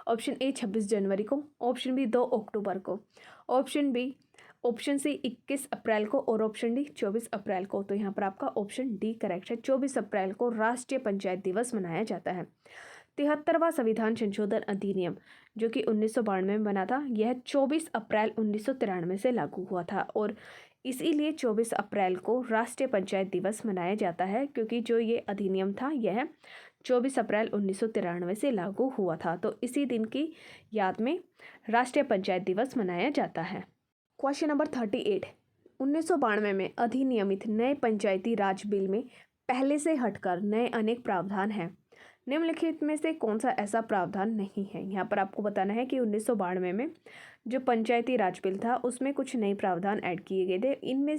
ऑप्शन ए 26 जनवरी को, ऑप्शन बी 2 अक्टूबर को, ऑप्शन सी 21 अप्रैल को और ऑप्शन डी 24 अप्रैल को। तो यहाँ पर आपका ऑप्शन डी करेक्ट है। 24 अप्रैल को राष्ट्रीय पंचायत दिवस मनाया जाता है। 73वां संविधान संशोधन अधिनियम जो कि 1992 में बना था, यह 24 अप्रैल 1993 से लागू हुआ था और इसीलिए 24 अप्रैल को राष्ट्रीय पंचायत दिवस मनाया जाता है, क्योंकि जो ये अधिनियम था यह 24 अप्रैल 1993 से लागू हुआ था। तो इसी दिन की याद में राष्ट्रीय पंचायत दिवस मनाया जाता है। क्वेश्चन नंबर 38, 1992 में अधिनियमित नए पंचायती राज बिल में पहले से हटकर नए अनेक प्रावधान हैं। निम्नलिखित में से कौन सा ऐसा प्रावधान नहीं है? यहाँ पर आपको बताना है कि 1992 में जो पंचायती राज बिल था उसमें कुछ नए प्रावधान ऐड किए गए थे। इनमें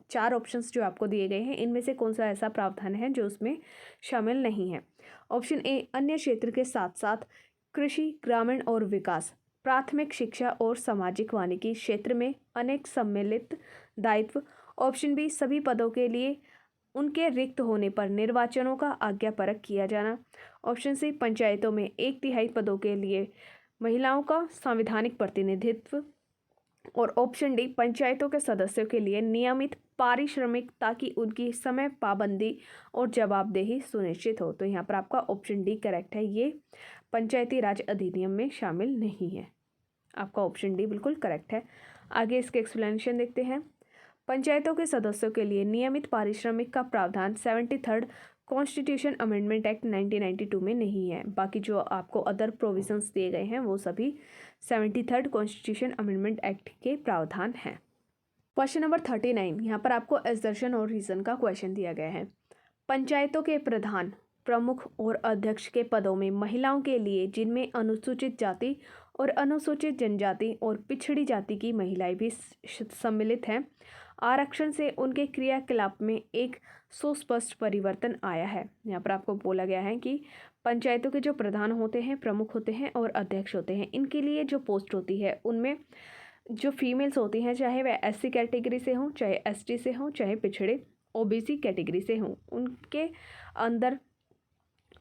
चार ऑप्शंस जो आपको दिए गए हैं, इनमें से कौन सा ऐसा प्रावधान है जो उसमें शामिल नहीं है? ऑप्शन ए, अन्य क्षेत्र के साथ साथ कृषि, ग्रामीण और विकास, प्राथमिक शिक्षा और सामाजिक वानिकी क्षेत्र में अनेक सम्मिलित दायित्व। ऑप्शन बी, सभी पदों के लिए उनके रिक्त होने पर निर्वाचनों का आज्ञापरक किया जाना। ऑप्शन सी, पंचायतों में 1/3 पदों के लिए महिलाओं का संवैधानिक प्रतिनिधित्व। और ऑप्शन डी, पंचायतों के सदस्यों के लिए नियमित पारिश्रमिक ताकि उनकी समय पाबंदी और जवाबदेही सुनिश्चित हो। तो यहाँ पर आपका ऑप्शन डी करेक्ट है। ये पंचायती राज अधिनियम में शामिल नहीं है। आपका ऑप्शन डी बिल्कुल करेक्ट है। आगे इसके एक्सप्लेनेशन देखते हैं। पंचायतों के सदस्यों के लिए नियमित पारिश्रमिक का प्रावधान 73rd कॉन्स्टिट्यूशन अमेंडमेंट एक्ट 1992 में नहीं है। बाकी जो आपको अदर प्रोविजंस दिए गए हैं वो सभी 73rd कॉन्स्टिट्यूशन अमेंडमेंट एक्ट के प्रावधान हैं। क्वेश्चन नंबर 39, यहाँ पर आपको एसर्शन और रीजन का क्वेश्चन दिया गया है। पंचायतों के प्रधान, प्रमुख और अध्यक्ष के पदों में महिलाओं के लिए, जिनमें अनुसूचित जाति और अनुसूचित जनजाति और पिछड़ी जाति की महिलाएं भी सम्मिलित हैं, आरक्षण से उनके क्रियाकलाप में एक सुस्पष्ट परिवर्तन आया है। यहाँ पर आपको बोला गया है कि पंचायतों के जो प्रधान होते हैं, प्रमुख होते हैं और अध्यक्ष होते हैं, इनके लिए जो पोस्ट होती है उनमें जो फीमेल्स होती हैं, चाहे वह एससी कैटेगरी से हों, चाहे एसटी से हों, चाहे पिछड़े ओबीसी कैटेगरी से हों, उनके अंदर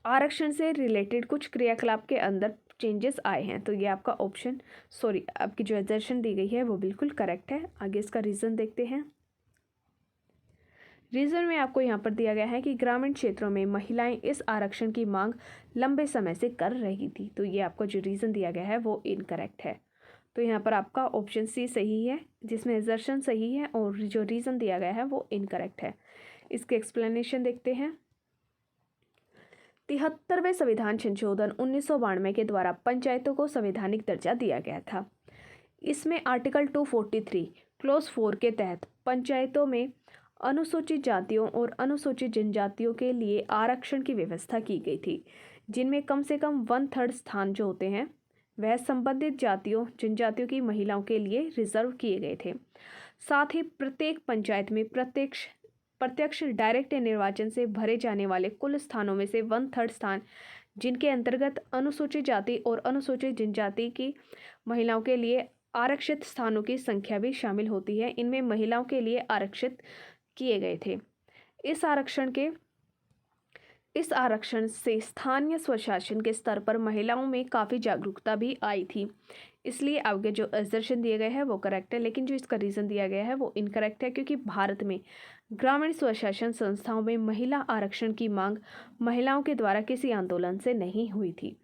आरक्षण से रिलेटेड कुछ क्रियाकलाप के अंदर चेंजेस आए हैं। तो ये आपका आपकी जो एजर्शन दी गई है वो बिल्कुल करेक्ट है। आगे इसका रीज़न देखते हैं। रीज़न में आपको यहाँ पर दिया गया है कि ग्रामीण क्षेत्रों में महिलाएं इस आरक्षण की मांग लंबे समय से कर रही थी। तो ये आपको जो रीज़न दिया गया है वो इनकरेक्ट है। तो यहाँ पर आपका ऑप्शन सी सही है, जिसमें एजर्शन सही है और जो रीज़न दिया गया है वो इनकरेक्ट है। इसके एक्सप्लेनेशन देखते हैं। 73वें संविधान संशोधन 1992 के द्वारा पंचायतों को संवैधानिक दर्जा दिया गया था। इसमें आर्टिकल 243 क्लोज 4 के तहत पंचायतों में अनुसूचित जातियों और अनुसूचित जनजातियों के लिए आरक्षण की व्यवस्था की गई थी, जिनमें कम से कम 1/3 स्थान जो होते हैं वह संबंधित जातियों जनजातियों की महिलाओं के लिए रिजर्व किए गए थे। साथ ही प्रत्येक पंचायत में प्रत्यक्ष डायरेक्ट निर्वाचन से भरे जाने वाले कुल स्थानों में से 1/3 स्थान जिनके अंतर्गत अनुसूचित जाति और अनुसूचित जनजाति की महिलाओं के लिए आरक्षित स्थानों की संख्या भी शामिल होती है, इनमें महिलाओं के लिए आरक्षित किए गए थे। इस आरक्षण से स्थानीय स्वशासन के स्तर पर महिलाओं में काफ़ी जागरूकता भी आई थी। इसलिए आगे जो एजर्शन दिए गए हैं वो करेक्ट है, लेकिन जो इसका रीज़न दिया गया है वो इनकरेक्ट है, क्योंकि भारत में ग्रामीण स्वशासन संस्थाओं में महिला आरक्षण की मांग महिलाओं के द्वारा किसी आंदोलन से नहीं हुई थी।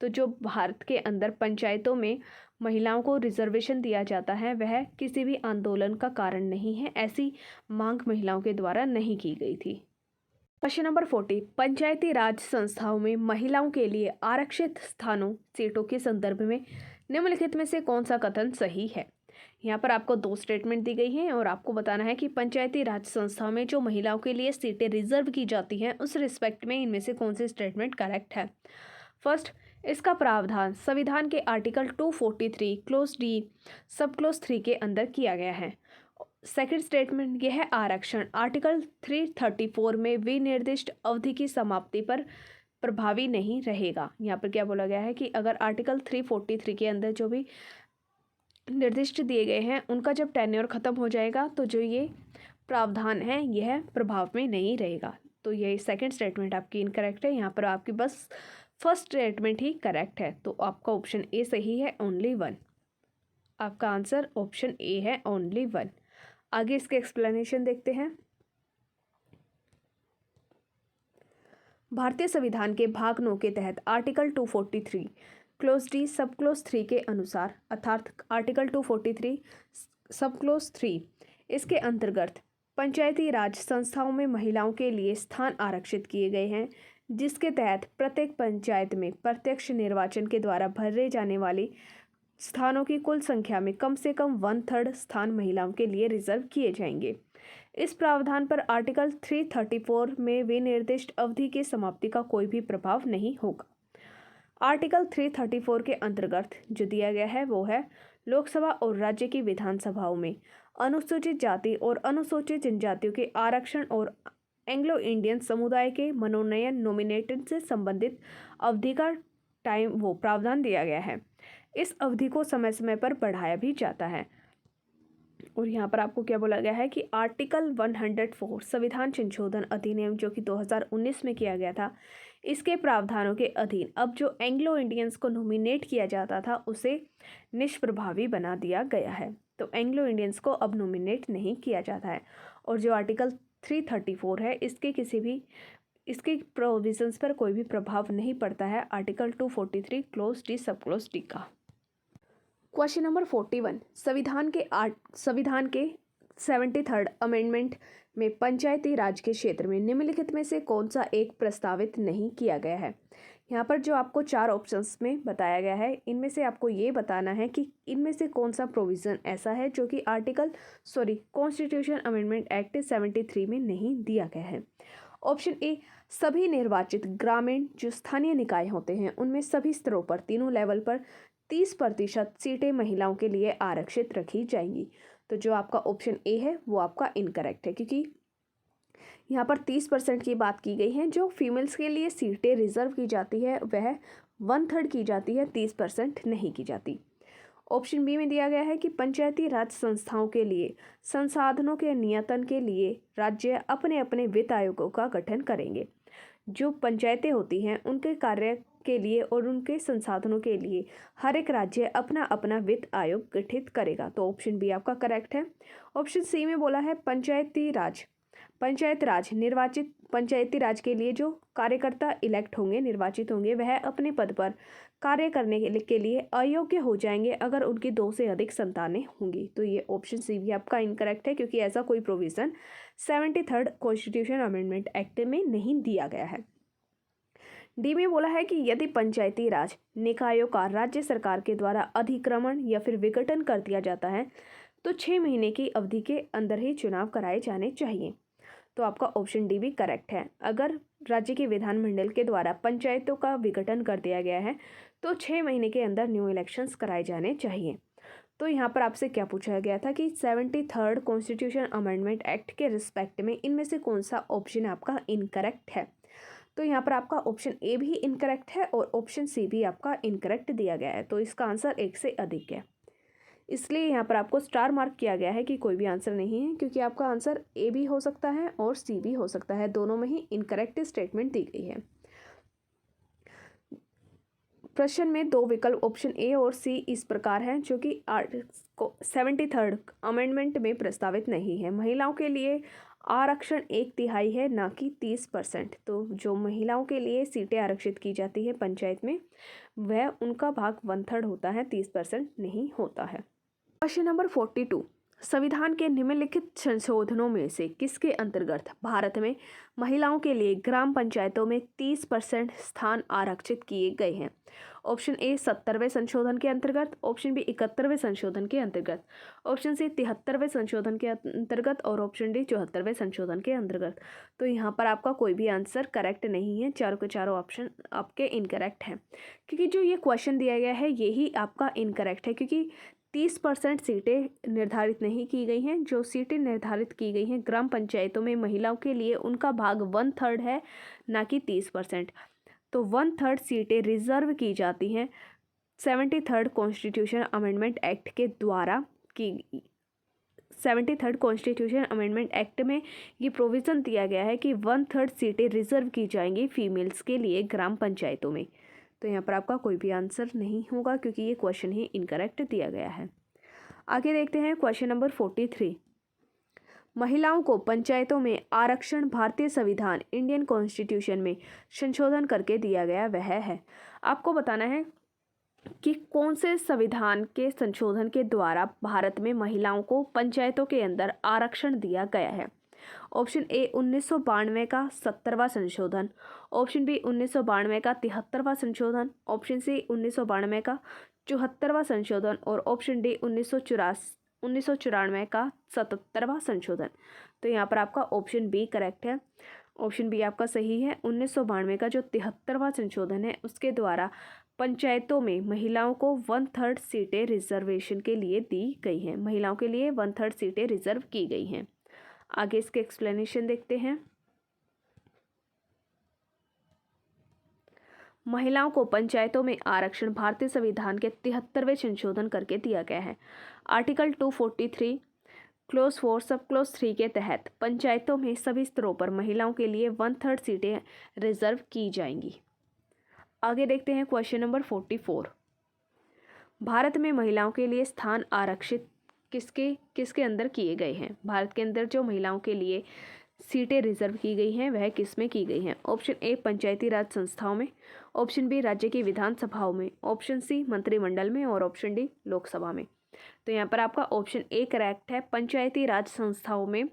तो जो भारत के अंदर पंचायतों में महिलाओं को रिजर्वेशन दिया जाता है वह किसी भी आंदोलन का कारण नहीं है, ऐसी मांग महिलाओं के द्वारा नहीं की गई थी। क्वेश्चन नंबर 40, पंचायती राज संस्थाओं में महिलाओं के लिए आरक्षित स्थानों सीटों के संदर्भ में निम्नलिखित में से कौन सा कथन सही है? यहाँ पर आपको 2 स्टेटमेंट दी गई हैं और आपको बताना है कि पंचायती राज संस्थाओं में जो महिलाओं के लिए सीटें रिजर्व की जाती हैं उस रिस्पेक्ट में इनमें से कौन सी स्टेटमेंट करेक्ट है। फर्स्ट, इसका प्रावधान संविधान के आर्टिकल 243 क्लोज डी सब क्लोज 3 के अंदर किया गया है। सेकंड स्टेटमेंट यह है आरक्षण आर्टिकल 334 में विनिर्दिष्ट अवधि की समाप्ति पर प्रभावी नहीं रहेगा। यहाँ पर क्या बोला गया है कि अगर आर्टिकल 343 के अंदर जो भी निर्दिष्ट दिए गए हैं उनका जब टेन्योर खत्म हो जाएगा तो जो ये प्रावधान है यह प्रभाव में नहीं रहेगा। तो ये सेकंड स्टेटमेंट आपकी इनकरेक्ट है। यहाँ पर आपकी बस फर्स्ट स्टेटमेंट ही करेक्ट है। तो आपका ऑप्शन ए सही है, ओनली 1। आपका आंसर ऑप्शन ए है, ओनली 1। आगे इसके एक्सप्लेनेशन देखते हैं। भारतीय संविधान के भाग 9 के तहत आर्टिकल 243 क्लोज डी सब क्लोज 3 के अनुसार अर्थात आर्टिकल 243 सब क्लोज 3 इसके अंतर्गत पंचायती राज संस्थाओं में महिलाओं के लिए स्थान आरक्षित किए गए हैं, जिसके तहत प्रत्येक पंचायत में प्रत्यक्ष निर्वाचन के द्वारा भरे जाने वाली स्थानों की कुल संख्या में कम से कम 1/3 स्थान महिलाओं के लिए रिजर्व किए जाएंगे। इस प्रावधान पर आर्टिकल 334 में विनिर्दिष्ट अवधि की समाप्ति का कोई भी प्रभाव नहीं होगा। आर्टिकल 334 के अंतर्गत जो दिया गया है वो है लोकसभा और राज्य की विधानसभाओं में अनुसूचित जाति और अनुसूचित जनजातियों के आरक्षण और एंग्लो इंडियन समुदाय के मनोनयन नॉमिनेशन से संबंधित अवधि का वो प्रावधान दिया गया है। इस अवधि को समय समय पर बढ़ाया भी जाता है। और यहाँ पर आपको क्या बोला गया है कि आर्टिकल 104 संविधान संशोधन अधिनियम जो कि 2019 में किया गया था, इसके प्रावधानों के अधीन अब जो एंग्लो इंडियंस को नॉमिनेट किया जाता था उसे निष्प्रभावी बना दिया गया है। तो एंग्लो इंडियंस को अब नॉमिनेट नहीं किया जाता है। और जो आर्टिकल 334 है इसके प्रोविजंस पर कोई भी प्रभाव नहीं पड़ता है आर्टिकल 243 क्लोज डी सब क्लोज डी का। क्वेश्चन नंबर 41, संविधान के 73rd अमेंडमेंट में पंचायती राज के क्षेत्र में निम्नलिखित में से कौन सा एक प्रस्तावित नहीं किया गया है। यहाँ पर जो आपको 4 ऑप्शंस में बताया गया है इनमें से आपको ये बताना है कि इनमें से कौन सा प्रोविज़न ऐसा है जो कि कॉन्स्टिट्यूशन अमेंडमेंट एक्ट 73 में नहीं दिया गया है। ऑप्शन ए, सभी निर्वाचित ग्रामीण जो स्थानीय निकाय होते हैं उनमें सभी स्तरों पर तीनों लेवल पर 30% सीटें महिलाओं के लिए आरक्षित रखी जाएंगी। तो जो आपका ऑप्शन ए है वो आपका इनकरेक्ट है, क्योंकि यहाँ पर 30% की बात की गई है। जो फीमेल्स के लिए सीटें रिजर्व की जाती है वह 1/3 की जाती है, 30% नहीं की जाती। ऑप्शन बी में दिया गया है कि पंचायती राज संस्थाओं के लिए संसाधनों के नियंत्रण के लिए राज्य अपने अपने वित्त आयोगों का गठन करेंगे। जो पंचायतें होती हैं उनके कार्य के लिए और उनके संसाधनों के लिए हर एक राज्य अपना अपना वित्त आयोग गठित करेगा। तो ऑप्शन बी आपका करेक्ट है। ऑप्शन सी में बोला है पंचायती राज के लिए जो कार्यकर्ता इलेक्ट होंगे, निर्वाचित होंगे, वह अपने पद पर कार्य करने के लिए अयोग्य हो जाएंगे अगर उनकी 2 से अधिक संतानें होंगी। तो ये ऑप्शन सी भी आपका इनकरेक्ट है, क्योंकि ऐसा कोई provision 73rd constitution amendment act में नहीं दिया गया है। डी में बोला है कि यदि पंचायती राज निकायों का राज्य सरकार के द्वारा अधिक्रमण या फिर विघटन कर दिया जाता है तो 6 महीने की अवधि के अंदर ही चुनाव कराए जाने चाहिए। तो आपका ऑप्शन डी भी करेक्ट है। अगर राज्य के विधानमंडल के द्वारा पंचायतों का विघटन कर दिया गया है तो 6 महीने के अंदर न्यू इलेक्शंस कराए जाने चाहिए। तो यहाँ पर आपसे क्या पूछा गया था कि 73rd कॉन्स्टिट्यूशन अमेंडमेंट एक्ट के रिस्पेक्ट में इनमें से कौन सा ऑप्शन आपका इनकरेक्ट है। तो यहाँ पर आपका ऑप्शन ए भी इनकरेक्ट है और ऑप्शन सी भी आपका इनकरेक्ट दिया गया है। तो इसका आंसर 1 से अधिक है, इसलिए यहाँ पर आपको स्टार मार्क किया गया है कि कोई भी आंसर नहीं है, क्योंकि आपका आंसर ए भी हो सकता है और सी भी हो सकता है, दोनों में ही इनकरेक्ट स्टेटमेंट दी गई है। प्रश्न में 2 विकल्प ऑप्शन ए और सी इस प्रकार हैं जो कि 73rd अमेंडमेंट में प्रस्तावित नहीं है। महिलाओं के लिए आरक्षण 1/3 है, ना कि 30%। तो जो महिलाओं के लिए सीटें आरक्षित की जाती है पंचायत में वह उनका भाग 1/3 होता है, 30% नहीं होता है। क्वेश्चन नंबर 42, संविधान के निम्नलिखित संशोधनों में से किसके अंतर्गत भारत में महिलाओं के लिए ग्राम पंचायतों में 30% स्थान आरक्षित किए गए हैं? ऑप्शन ए 70वें संशोधन के अंतर्गत, ऑप्शन बी 71वें संशोधन के अंतर्गत, ऑप्शन सी 73वें संशोधन के अंतर्गत और ऑप्शन डी 74वें संशोधन के अंतर्गत। तो यहाँ पर आपका कोई भी आंसर करेक्ट नहीं है, चारों के चारों ऑप्शन आपके इनकरेक्ट हैं, क्योंकि जो ये क्वेश्चन दिया गया है यही आपका इनकरेक्ट है, क्योंकि 30% सीटें निर्धारित नहीं की गई हैं। जो सीटें निर्धारित की गई हैं ग्राम पंचायतों में महिलाओं के लिए, उनका भाग 1/3 है, ना कि 30%। तो 1/3 सीटें रिजर्व की जाती हैं 73rd कॉन्स्टिट्यूशन अमेंडमेंट एक्ट के द्वारा की 73rd कॉन्स्टिट्यूशन अमेंडमेंट एक्ट में ये प्रोविज़न दिया गया है कि 1/3 सीटें रिजर्व की जाएंगी फीमेल्स के लिए ग्राम पंचायतों में। तो यहाँ पर आपका कोई भी आंसर नहीं होगा, क्योंकि ये क्वेश्चन ही इनकरेक्ट दिया गया है। आगे देखते हैं क्वेश्चन नंबर 43। महिलाओं को पंचायतों में आरक्षण भारतीय संविधान इंडियन कॉन्स्टिट्यूशन में संशोधन करके दिया गया वह है। आपको बताना है कि कौन से संविधान के संशोधन के द्वारा भारत में महिलाओं को पंचायतों के अंदर आरक्षण दिया गया है। ऑप्शन ए 1992 का 70वां संशोधन, ऑप्शन बी 1992 का 73वां संशोधन, ऑप्शन सी 1992 का 74वां संशोधन और ऑप्शन डी 1994 का 77वां संशोधन। तो यहाँ पर आपका ऑप्शन बी करेक्ट है, ऑप्शन बी आपका सही है। 1992 का जो 73वां संशोधन है उसके द्वारा पंचायतों में महिलाओं को 1/3 सीटें रिजर्वेशन के लिए दी गई हैं, महिलाओं के लिए 1/3 सीटें रिजर्व की गई हैं। आगे इसके एक्सप्लेनेशन देखते हैं। महिलाओं को पंचायतों में आरक्षण भारतीय संविधान के 73वें संशोधन करके दिया गया है। आर्टिकल 243 क्लोज 4 सब क्लोज 3 के तहत पंचायतों में सभी स्तरों पर महिलाओं के लिए 1/3 सीटें रिजर्व की जाएंगी। आगे देखते हैं क्वेश्चन नंबर 44। भारत में महिलाओं के लिए स्थान आरक्षित किसके अंदर किए गए हैं? भारत के अंदर जो महिलाओं के लिए सीटें रिजर्व की गई हैं वह किस में की गई हैं? ऑप्शन ए पंचायती राज संस्थाओं में, ऑप्शन बी राज्य की विधानसभाओं में, ऑप्शन सी मंत्रिमंडल में और ऑप्शन डी लोकसभा में। तो यहाँ पर आपका ऑप्शन ए करेक्ट है, पंचायती राज संस्थाओं में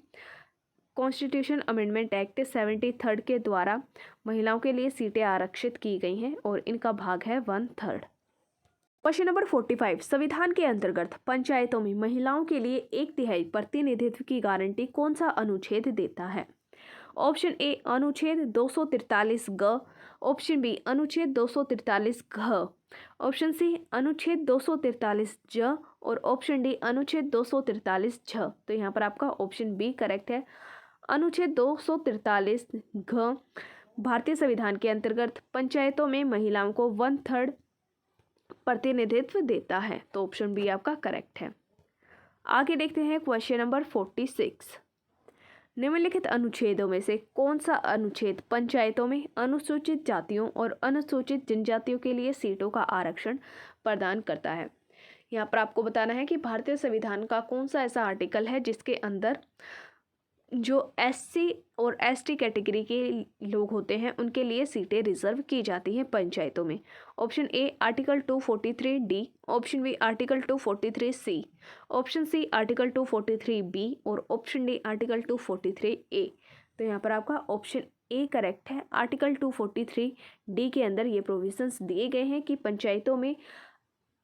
कॉन्स्टिट्यूशन अमेंडमेंट एक्ट 73 के द्वारा महिलाओं के लिए सीटें आरक्षित की गई हैं और इनका भाग है 1/3। Question number 45। संविधान के अंतर्गत पंचायतों में महिलाओं के लिए 1/3 प्रतिनिधित्व की गारंटी कौन सा अनुच्छेद देता है? ऑप्शन ए अनुच्छेद 243 ग, ऑप्शन बी अनुच्छेद 243 घ, ऑप्शन सी अनुच्छेद 243 ज और ऑप्शन डी अनुच्छेद 243 झ। तो यहाँ पर आपका ऑप्शन बी करेक्ट है, अनुच्छेद 243 घ भारतीय संविधान के अंतर्गत पंचायतों में महिलाओं को 1/3 प्रतिनिधित्व देता है। तो ऑप्शन बी आपका करेक्ट है। आगे देखते हैं क्वेश्चन नंबर 46। निम्नलिखित अनुच्छेदों में से कौन सा अनुच्छेद पंचायतों में अनुसूचित जातियों और अनुसूचित जनजातियों के लिए सीटों का आरक्षण प्रदान करता है? यहाँ पर आपको बताना है कि भारतीय संविधान का कौन सा ऐसा आर्टिकल है जिसके अंदर जो एससी और एसटी कैटेगरी के लोग होते हैं उनके लिए सीटें रिजर्व की जाती हैं पंचायतों में। Option A article 243 D, option B article 243 C, option C article 243 B और ऑप्शन डी आर्टिकल 243 ए। तो यहाँ पर आपका ऑप्शन ए करेक्ट है, आर्टिकल 243 डी के अंदर ये प्रोविजंस दिए गए हैं कि पंचायतों में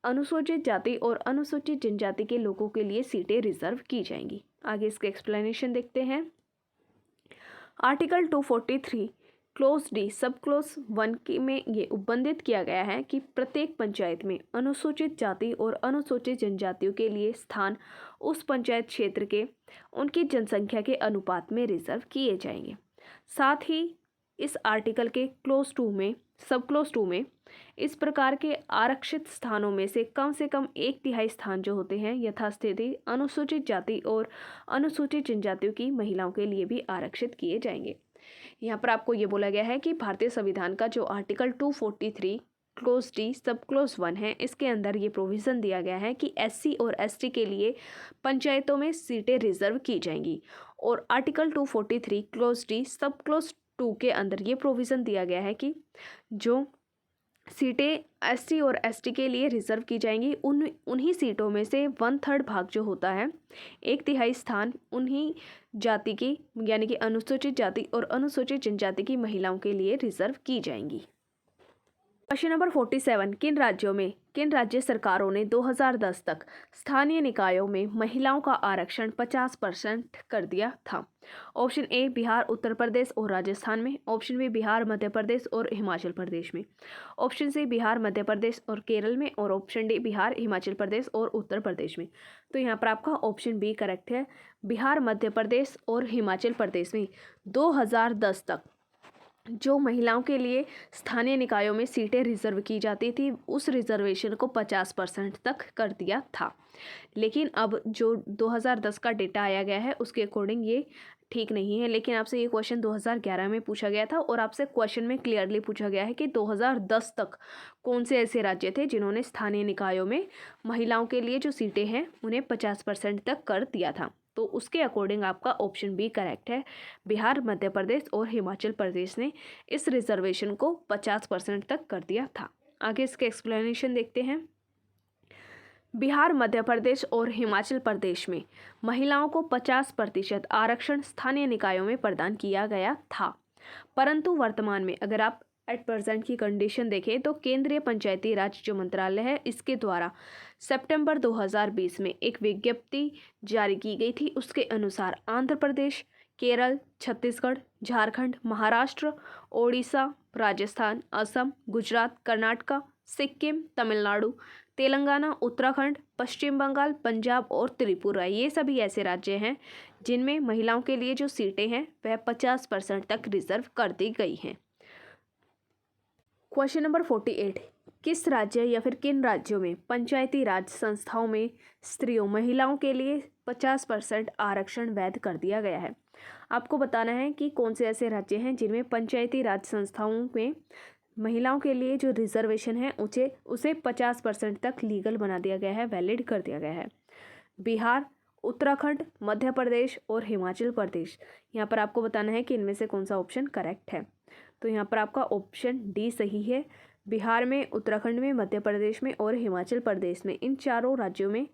अनुसूचित जाति और अनुसूचित जनजाति के लोगों के लिए सीटें रिजर्व की जाएंगी। आगे इसके एक्सप्लेनेशन देखते हैं। आर्टिकल 243 क्लोज डी सब क्लोज 1 के में ये उपबंधित किया गया है कि प्रत्येक पंचायत में अनुसूचित जाति और अनुसूचित जनजातियों के लिए स्थान उस पंचायत क्षेत्र के उनकी जनसंख्या के अनुपात में रिजर्व किए जाएंगे। साथ ही इस आर्टिकल के क्लोज 2 में सब क्लोज 2 में इस प्रकार के आरक्षित स्थानों में से कम 1/3 स्थान जो होते हैं यथास्थिति अनुसूचित जाति और अनुसूचित जनजातियों की महिलाओं के लिए भी आरक्षित किए जाएंगे। यहाँ पर आपको ये बोला गया है कि भारतीय संविधान का जो आर्टिकल 243 क्लोज डी सब क्लोज 1 है, इसके अंदर ये प्रोविज़न दिया गया है कि एससी और एसटी के लिए पंचायतों में सीटें रिजर्व की जाएंगी। और आर्टिकल 243 क्लोज डी सब क्लोज 2 के अंदर ये प्रोविज़न दिया गया है कि जो सीटें एसटी और एसटी के लिए रिजर्व की जाएंगी। उन्हीं सीटों में से 1/3 भाग जो होता है, 1/3 स्थान उन्हीं जाति की यानी कि अनुसूचित जाति और अनुसूचित जनजाति की महिलाओं के लिए रिजर्व की जाएंगी। क्वेश्चन नंबर 47, किन राज्य सरकारों ने 2010 तक स्थानीय निकायों में महिलाओं का आरक्षण 50% कर दिया था? ऑप्शन ए बिहार, उत्तर प्रदेश और राजस्थान में। ऑप्शन बी बिहार, मध्य प्रदेश और हिमाचल प्रदेश में। ऑप्शन सी बिहार, मध्य प्रदेश और केरल में। और ऑप्शन डी बिहार, हिमाचल प्रदेश और उत्तर प्रदेश में। तो यहाँ पर आपका ऑप्शन बी करेक्ट है, बिहार, मध्य प्रदेश और हिमाचल प्रदेश में 2010 तक जो महिलाओं के लिए स्थानीय निकायों में सीटें रिजर्व की जाती थी, उस रिजर्वेशन को 50% तक कर दिया था। लेकिन अब जो 2010 का डेटा आया गया है उसके अकॉर्डिंग ये ठीक नहीं है। लेकिन आपसे ये क्वेश्चन 2011 में पूछा गया था और आपसे क्वेश्चन में क्लियरली पूछा गया है कि 2010 तक कौन से ऐसे राज्य थे जिन्होंने स्थानीय निकायों में महिलाओं के लिए जो सीटें हैं उन्हें 50% तक कर दिया था। तो उसके अकॉर्डिंग आपका ऑप्शन बी करेक्ट है, बिहार, मध्य प्रदेश और हिमाचल प्रदेश ने इस रिजर्वेशन को 50% तक कर दिया था। आगे इसके एक्सप्लेनेशन देखते हैं। बिहार, मध्य प्रदेश और हिमाचल प्रदेश में महिलाओं को 50% आरक्षण स्थानीय निकायों में प्रदान किया गया था, परंतु वर्तमान में अगर आप एट प्रेजेंट की कंडीशन देखें तो केंद्रीय पंचायती राज जो मंत्रालय है इसके द्वारा सितंबर 2020 में एक विज्ञप्ति जारी की गई थी। उसके अनुसार आंध्र प्रदेश, केरल, छत्तीसगढ़, झारखंड, महाराष्ट्र, ओडिशा, राजस्थान, असम, गुजरात, कर्नाटक, सिक्किम, तमिलनाडु, तेलंगाना, उत्तराखंड, पश्चिम बंगाल, पंजाब और त्रिपुरा, ये सभी ऐसे राज्य हैं जिनमें महिलाओं के लिए जो सीटें हैं वह 50% तक रिजर्व कर दी गई हैं। क्वेश्चन नंबर 48, किस राज्य या फिर किन राज्यों में पंचायती राज संस्थाओं में स्त्रियों महिलाओं के लिए 50% आरक्षण वैध कर दिया गया है? आपको बताना है कि कौन से ऐसे राज्य हैं जिनमें पंचायती राज संस्थाओं में महिलाओं के लिए जो रिजर्वेशन है उसे 50% तक लीगल बना दिया गया है, वैलिड कर दिया गया है। बिहार, उत्तराखंड, मध्य प्रदेश और हिमाचल प्रदेश। यहाँ पर आपको बताना है कि इनमें से कौन सा ऑप्शन करेक्ट है। तो यहाँ पर आपका ऑप्शन डी सही है, बिहार में, उत्तराखंड में, मध्य प्रदेश में और हिमाचल प्रदेश में, इन चारों राज्यों में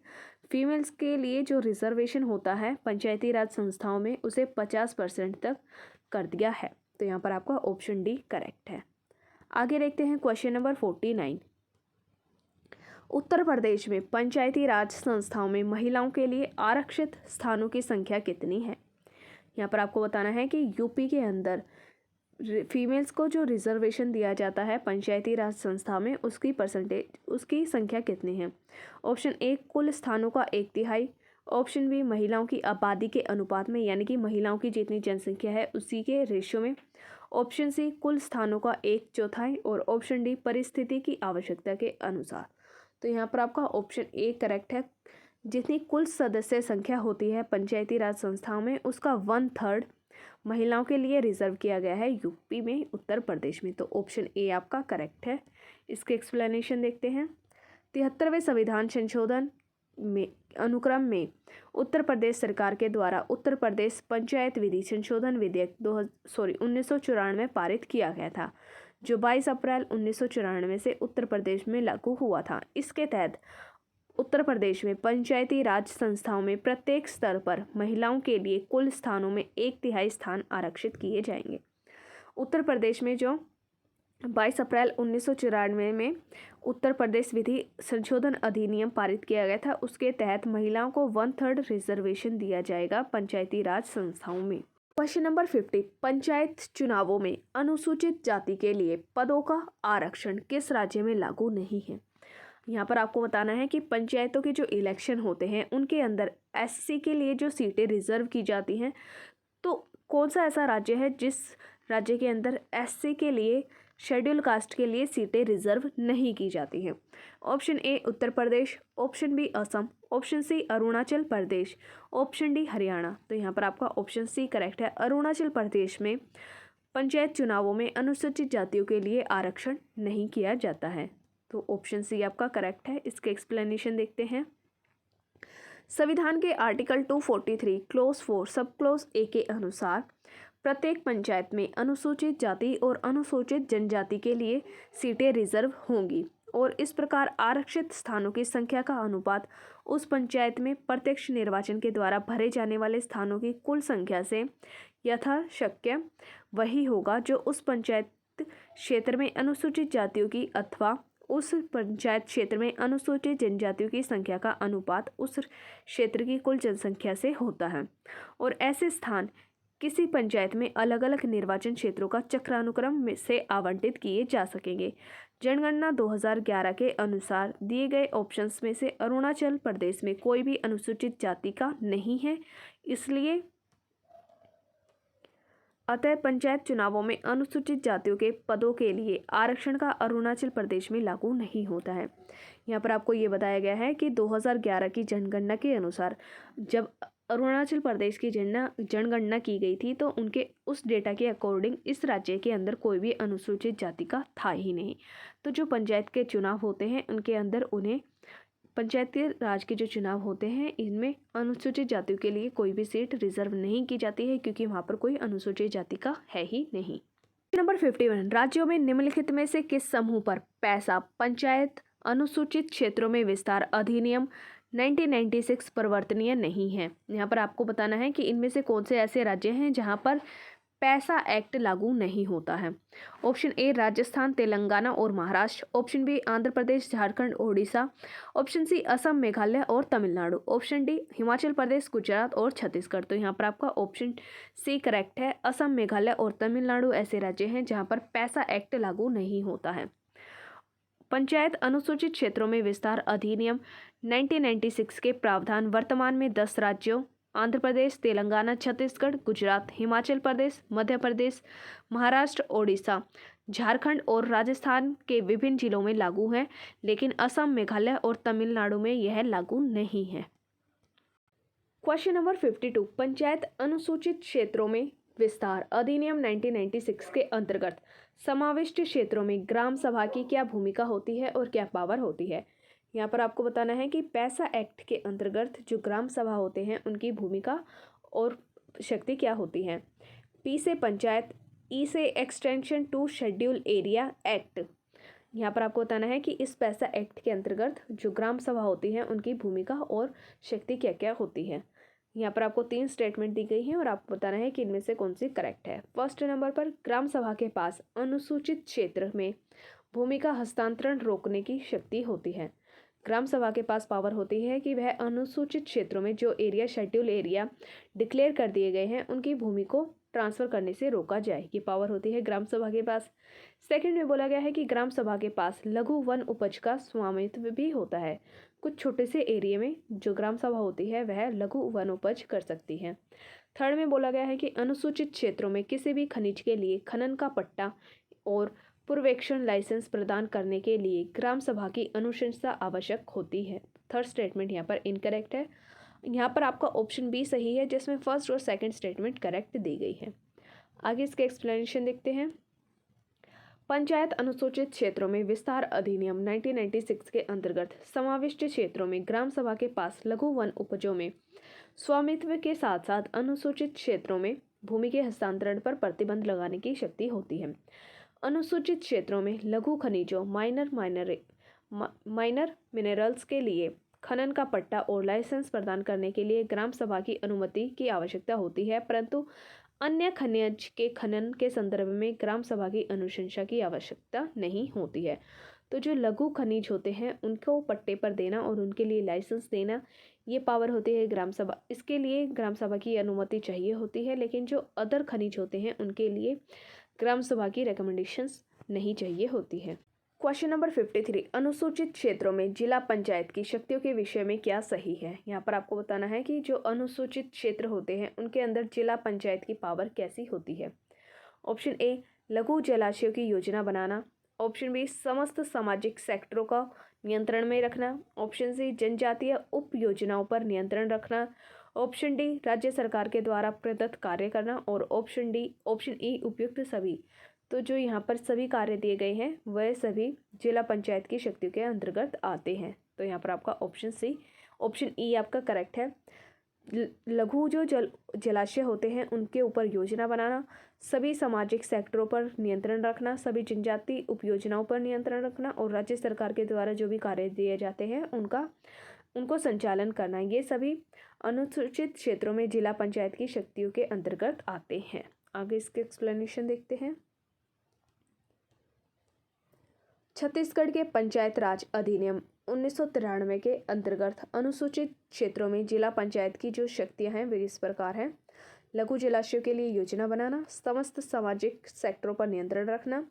फीमेल्स के लिए जो रिजर्वेशन होता है पंचायती राज संस्थाओं में उसे 50% तक कर दिया है। तो यहाँ पर आपका ऑप्शन डी करेक्ट है। आगे देखते हैं क्वेश्चन नंबर 49, उत्तर प्रदेश में पंचायती राज संस्थाओं में महिलाओं के लिए आरक्षित स्थानों की संख्या कितनी है? यहाँ पर आपको बताना है कि यूपी के अंदर फीमेल्स को जो रिजर्वेशन दिया जाता है पंचायती राज संस्था में उसकी संख्या कितनी है? ऑप्शन ए कुल स्थानों का 1/3। ऑप्शन बी महिलाओं की आबादी के अनुपात में यानी कि महिलाओं की जितनी जनसंख्या है उसी के रेशियो में। ऑप्शन सी कुल स्थानों का 1/4 और ऑप्शन डी परिस्थिति की आवश्यकता के अनुसार। तो यहाँ पर आपका ऑप्शन ए करेक्ट है, जितनी कुल सदस्य संख्या होती है पंचायती राज संस्थाओं में उसका 1/3 महिलाओं के लिए रिजर्व किया गया है यूपी में, उत्तर प्रदेश में। तो ऑप्शन ए आपका करेक्ट है। इसके एक्सप्लेनेशन देखते हैं। 73वें संविधान संशोधन में अनुक्रम में उत्तर प्रदेश सरकार के द्वारा उत्तर प्रदेश पंचायत विधि संशोधन विधेयक 1994 में पारित किया गया था, जो 22 अप्रैल 1994 से उत्तर प्रदेश में लागू हुआ था। इसके तहत उत्तर प्रदेश में पंचायती राज संस्थाओं में प्रत्येक स्तर पर महिलाओं के लिए कुल स्थानों में 1/3 स्थान आरक्षित किए जाएंगे। उत्तर प्रदेश में जो 22 अप्रैल 1994 में उत्तर प्रदेश विधि संशोधन अधिनियम पारित किया गया था, उसके तहत महिलाओं को 1/3 रिजर्वेशन दिया जाएगा पंचायती राज संस्थाओं में। क्वेश्चन नंबर 50, पंचायत चुनावों में अनुसूचित जाति के लिए पदों का आरक्षण किस राज्य में लागू नहीं है? यहाँ पर आपको बताना है कि पंचायतों के जो इलेक्शन होते हैं उनके अंदर एससी के लिए जो सीटें रिजर्व की जाती हैं, तो कौन सा ऐसा राज्य है जिस राज्य के अंदर एससी के लिए शेड्यूल कास्ट के लिए सीटें रिजर्व नहीं की जाती हैं? Option A Uttar Pradesh, option B Assam, option C Arunachal Pradesh, option D Haryana. तो यहाँ पर आपका ऑप्शन सी करेक्ट है, अरुणाचल प्रदेश में पंचायत चुनावों में अनुसूचित जातियों के लिए आरक्षण नहीं किया जाता है। तो ऑप्शन सी आपका करेक्ट है। इसके एक्सप्लेनेशन देखते हैं। संविधान के आर्टिकल 243 क्लोज 4 सब क्लोज ए के अनुसार प्रत्येक पंचायत में अनुसूचित जाति और अनुसूचित जनजाति के लिए सीटें रिजर्व होंगी और इस प्रकार आरक्षित स्थानों की संख्या का अनुपात उस पंचायत में प्रत्यक्ष निर्वाचन के द्वारा भरे जाने वाले स्थानों की कुल संख्या से यथाशक्य वही होगा जो उस पंचायत क्षेत्र में अनुसूचित जातियों की अथवा उस पंचायत क्षेत्र में अनुसूचित जनजातियों की संख्या का अनुपात उस क्षेत्र की कुल जनसंख्या से होता है। और ऐसे स्थान किसी पंचायत में अलग अलग निर्वाचन क्षेत्रों का चक्रानुक्रम में से आवंटित किए जा सकेंगे। जनगणना 2011 के अनुसार दिए गए ऑप्शंस में से अरुणाचल प्रदेश में कोई भी अनुसूचित जाति का नहीं है, इसलिए अतः पंचायत चुनावों में अनुसूचित जातियों के पदों के लिए आरक्षण का अरुणाचल प्रदेश में लागू नहीं होता है। यहाँ पर आपको ये बताया गया है कि 2011 की जनगणना के अनुसार जब अरुणाचल प्रदेश की जनगणना की गई थी तो उनके उस डेटा के अकॉर्डिंग इस राज्य के अंदर कोई भी अनुसूचित जाति का था ही नहीं। तो जो पंचायत के चुनाव होते हैं उनके अंदर उन्हें पंचायती राज के जो चुनाव होते हैं इनमें अनुसूचित जातियों के लिए कोई भी सीट रिजर्व नहीं की जाती है क्योंकि वहाँ पर कोई अनुसूचित जाति का है ही नहीं। नंबर 51, राज्यों में निम्नलिखित में से किस समूह पर पैसा पंचायत अनुसूचित क्षेत्रों में विस्तार अधिनियम 1996 परिवर्तनीय नहीं है। यहाँ पर आपको बताना है कि इनमें से कौन से ऐसे राज्य हैं जहाँ पर पैसा एक्ट लागू नहीं होता है। ऑप्शन ए राजस्थान, तेलंगाना और Maharashtra. Option B Andhra Pradesh, Jharkhand, Odisha. Option C Assam, Meghalaya और तमिलनाडु। ऑप्शन डी हिमाचल प्रदेश, गुजरात और छत्तीसगढ़। तो यहाँ पर आपका ऑप्शन सी करेक्ट है। असम, मेघालय और तमिलनाडु ऐसे राज्य हैं जहाँ पर पैसा एक्ट लागू नहीं होता है। पंचायत अनुसूचित क्षेत्रों में विस्तार अधिनियम 1996 के प्रावधान वर्तमान में 10 राज्यों आंध्र प्रदेश, तेलंगाना, छत्तीसगढ़, गुजरात, हिमाचल प्रदेश, मध्य प्रदेश, महाराष्ट्र, ओडिशा, झारखंड और राजस्थान के विभिन्न जिलों में लागू है, लेकिन असम, मेघालय और तमिलनाडु में यह लागू नहीं है। क्वेश्चन नंबर 52, पंचायत अनुसूचित क्षेत्रों में विस्तार अधिनियम 1996 के अंतर्गत समाविष्ट क्षेत्रों में ग्राम सभा की क्या भूमिका होती है और क्या पावर होती है। यहाँ पर आपको बताना है कि पैसा एक्ट के अंतर्गत जो ग्राम सभा होते हैं उनकी भूमिका और शक्ति क्या होती है। पी से पंचायत, ई से extension to schedule area act. यहाँ पर आपको बताना है कि इस पैसा एक्ट के अंतर्गत जो ग्राम सभा होती है उनकी भूमिका और शक्ति क्या क्या होती है। यहाँ पर आपको 3 स्टेटमेंट दी गई हैं और आपको बताना है कि इनमें से कौन सी करेक्ट है। फर्स्ट नंबर पर ग्राम सभा के पास अनुसूचित क्षेत्र में भूमिका हस्तांतरण रोकने की शक्ति होती है। ग्राम सभा के पास पावर होती है कि वह अनुसूचित क्षेत्रों में जो एरिया शेड्यूल एरिया डिक्लेयर कर दिए गए हैं उनकी भूमि को ट्रांसफ़र करने से रोका जाए, ये पावर होती है ग्राम सभा के पास। सेकंड में बोला गया है कि ग्राम सभा के पास लघु वन उपज का स्वामित्व भी होता है। कुछ छोटे से एरिया में जो ग्राम सभा होती है वह लघु वन उपज कर सकती है। थर्ड में बोला गया है कि अनुसूचित क्षेत्रों में किसी भी खनिज के लिए खनन का पट्टा और पूर्वेक्षण लाइसेंस प्रदान करने के लिए ग्राम सभा की अनुशंसा आवश्यक होती है। थर्ड स्टेटमेंट यहाँ पर इनकरेक्ट है। यहाँ पर आपका ऑप्शन बी सही है जिसमें फर्स्ट और सेकंड स्टेटमेंट करेक्ट दी गई है। आगे इसके एक्सप्लेनेशन देखते हैं। पंचायत अनुसूचित क्षेत्रों में विस्तार अधिनियम 1996 के अंतर्गत समाविष्ट क्षेत्रों में ग्राम सभा के पास लघु वन उपजों में स्वामित्व के साथ साथ अनुसूचित क्षेत्रों में भूमि के हस्तांतरण पर प्रतिबंध लगाने की शक्ति होती है। अनुसूचित क्षेत्रों में लघु खनिजों माइनर मिनरल्स के लिए खनन का पट्टा और लाइसेंस प्रदान करने के लिए ग्राम सभा की अनुमति की आवश्यकता होती है, परंतु अन्य खनिज के खनन के संदर्भ में ग्राम सभा की अनुशंसा की आवश्यकता नहीं होती है। तो जो लघु खनिज होते हैं उनको पट्टे पर देना और उनके लिए लाइसेंस देना, ये पावर होती है ग्राम सभा। इसके लिए ग्राम सभा की अनुमति चाहिए होती है, लेकिन जो अदर खनिज होते हैं उनके लिए ग्राम सभा की रिकमेंडेशंस नहीं चाहिए होती है। क्वेश्चन नंबर 53, अनुसूचित क्षेत्रों में जिला पंचायत की शक्तियों के विषय में क्या सही है। यहाँ पर आपको बताना है कि जो अनुसूचित क्षेत्र होते हैं उनके अंदर जिला पंचायत की पावर कैसी होती है। ऑप्शन ए लघु जलाशयों की योजना बनाना। ऑप्शन बी समस्त सामाजिक सेक्टरों का नियंत्रण में रखना। ऑप्शन सी जनजातीय उप योजनाओं पर नियंत्रण रखना। ऑप्शन डी राज्य सरकार के द्वारा प्रदत्त कार्य करना। और ऑप्शन ई उपयुक्त सभी। तो जो यहाँ पर सभी कार्य दिए गए हैं वह सभी जिला पंचायत की शक्तियों के अंतर्गत आते हैं। तो यहाँ पर आपका ऑप्शन ई आपका करेक्ट है। लघु जो जलाशय होते हैं उनके ऊपर योजना बनाना, सभी सामाजिक सेक्टरों पर नियंत्रण रखना, सभी जनजाति उपयोजनाओं पर नियंत्रण रखना और राज्य सरकार के द्वारा जो भी कार्य दिए जाते हैं उनको संचालन करना, ये सभी अनुसूचित क्षेत्रों में जिला पंचायत की शक्तियों के अंतर्गत आते हैं। आगे इसके एक्सप्लेनेशन देखते हैं। छत्तीसगढ़ के पंचायत राज अधिनियम 1993 के अंतर्गत अनुसूचित क्षेत्रों में जिला पंचायत की जो शक्तियां हैं वे इस प्रकार हैं। लघु जलाशयों के लिए योजना बनाना, समस्त सामाजिक सेक्टरों पर नियंत्रण रखना,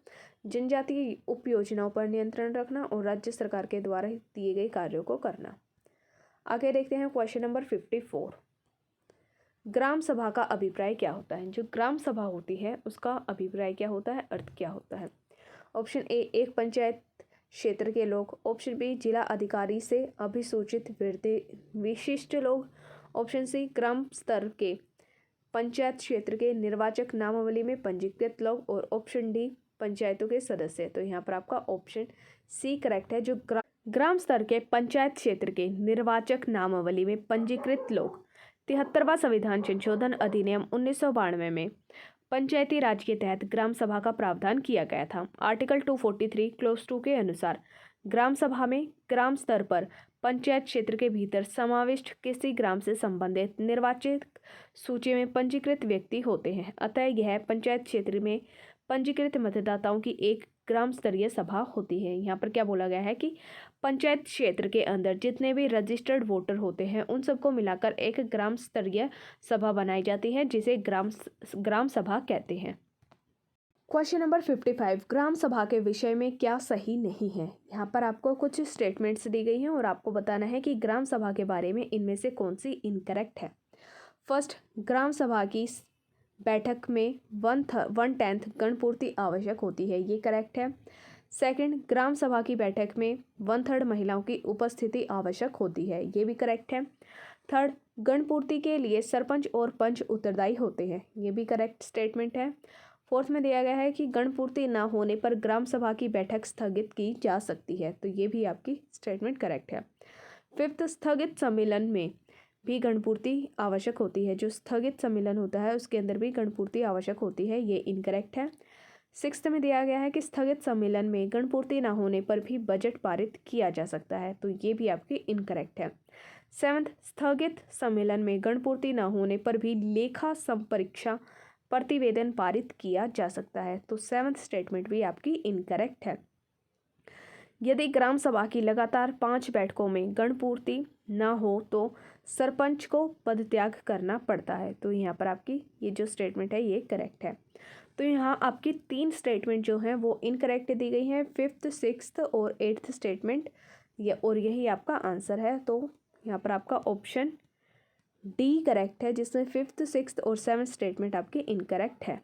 जनजातीय उपयोजनाओं पर नियंत्रण रखना और राज्य सरकार के द्वारा दिए गए कार्यों को करना। आगे देखते हैं क्वेश्चन नंबर 54। ग्राम सभा का अभिप्राय क्या होता है? जो ग्राम सभा होती है उसका अभिप्राय क्या होता है, अर्थ क्या होता है? ऑप्शन ए, एक पंचायत क्षेत्र के लोग। ऑप्शन बी, जिला अधिकारी से अभिसूचित विशिष्ट लोग। ऑप्शन सी, ग्राम स्तर के पंचायत क्षेत्र के निर्वाचक नामावली में पंजीकृत लोग। और ऑप्शन डी, पंचायतों के सदस्य। तो यहाँ पर आपका ऑप्शन सी करेक्ट है। जो ग्राम स्तर के पंचायत क्षेत्र के निर्वाचक नामावली में पंजीकृत लोग 73वां संविधान संशोधन अधिनियम 1992 में पंचायती राज के तहत ग्राम सभा का प्रावधान किया गया था। आर्टिकल 243 क्लोज 2 के अनुसार ग्राम सभा में ग्राम स्तर पर पंचायत क्षेत्र के भीतर समाविष्ट किसी ग्राम से संबंधित निर्वाचित सूची में पंजीकृत व्यक्ति होते हैं। अतः यह पंचायत क्षेत्र में पंजीकृत मतदाताओं की एक ग्राम स्तरीय सभा होती है। यहाँ पर क्या बोला गया है कि पंचायत क्षेत्र के अंदर जितने भी रजिस्टर्ड वोटर होते हैं उन सबको मिलाकर एक ग्राम स्तरीय सभा बनाई जाती है जिसे ग्राम सभा कहते हैं। क्वेश्चन नंबर 55, ग्राम सभा के विषय में क्या सही नहीं है? यहाँ पर आपको कुछ स्टेटमेंट्स दी गई हैं और आपको बताना है कि ग्राम सभा के बारे में इनमें से कौन सी इनकरेक्ट है। फर्स्ट, ग्राम सभा की बैठक में 1/10 गणपूर्ति आवश्यक होती है, ये करेक्ट है। सेकंड, ग्राम सभा की बैठक में 1/3 महिलाओं की उपस्थिति आवश्यक होती है, ये भी करेक्ट है। थर्ड, गणपूर्ति के लिए सरपंच और पंच उत्तरदायी होते हैं, ये भी करेक्ट स्टेटमेंट है। फोर्थ में दिया गया है कि गणपूर्ति न होने पर ग्राम सभा की बैठक स्थगित की जा सकती है, तो ये भी आपकी स्टेटमेंट करेक्ट है। फिफ्थ, स्थगित सम्मेलन में भी गणपूर्ति आवश्यक होती है, जो स्थगित सम्मेलन होता है उसके अंदर भी गणपूर्ति आवश्यक होती है, ये इनकरेक्ट है। सिक्स्थ में दिया गया है कि स्थगित सम्मेलन में गणपूर्ति न होने पर भी बजट पारित किया जा सकता है, तो ये भी आपकी इनकरेक्ट है। सेवंथ, स्थगित सम्मेलन में गणपूर्ति न होने पर भी लेखा संपरीक्षा प्रतिवेदन पारित किया जा सकता है, तो सेवंथ स्टेटमेंट भी आपकी इनकरेक्ट है। यदि ग्राम सभा की लगातार 5 बैठकों में गणपूर्ति न हो तो सरपंच को पदत्याग करना पड़ता है, तो यहाँ पर आपकी ये जो स्टेटमेंट है ये करेक्ट है। तो यहाँ आपकी 3 स्टेटमेंट जो हैं वो इनकरेक्ट दी गई हैं, 5th, 6th और 8th स्टेटमेंट, और यही आपका आंसर है। तो यहाँ पर आपका ऑप्शन डी करेक्ट है, जिसमें 5th, 6th और 7th स्टेटमेंट आपकी इनकरेक्ट है।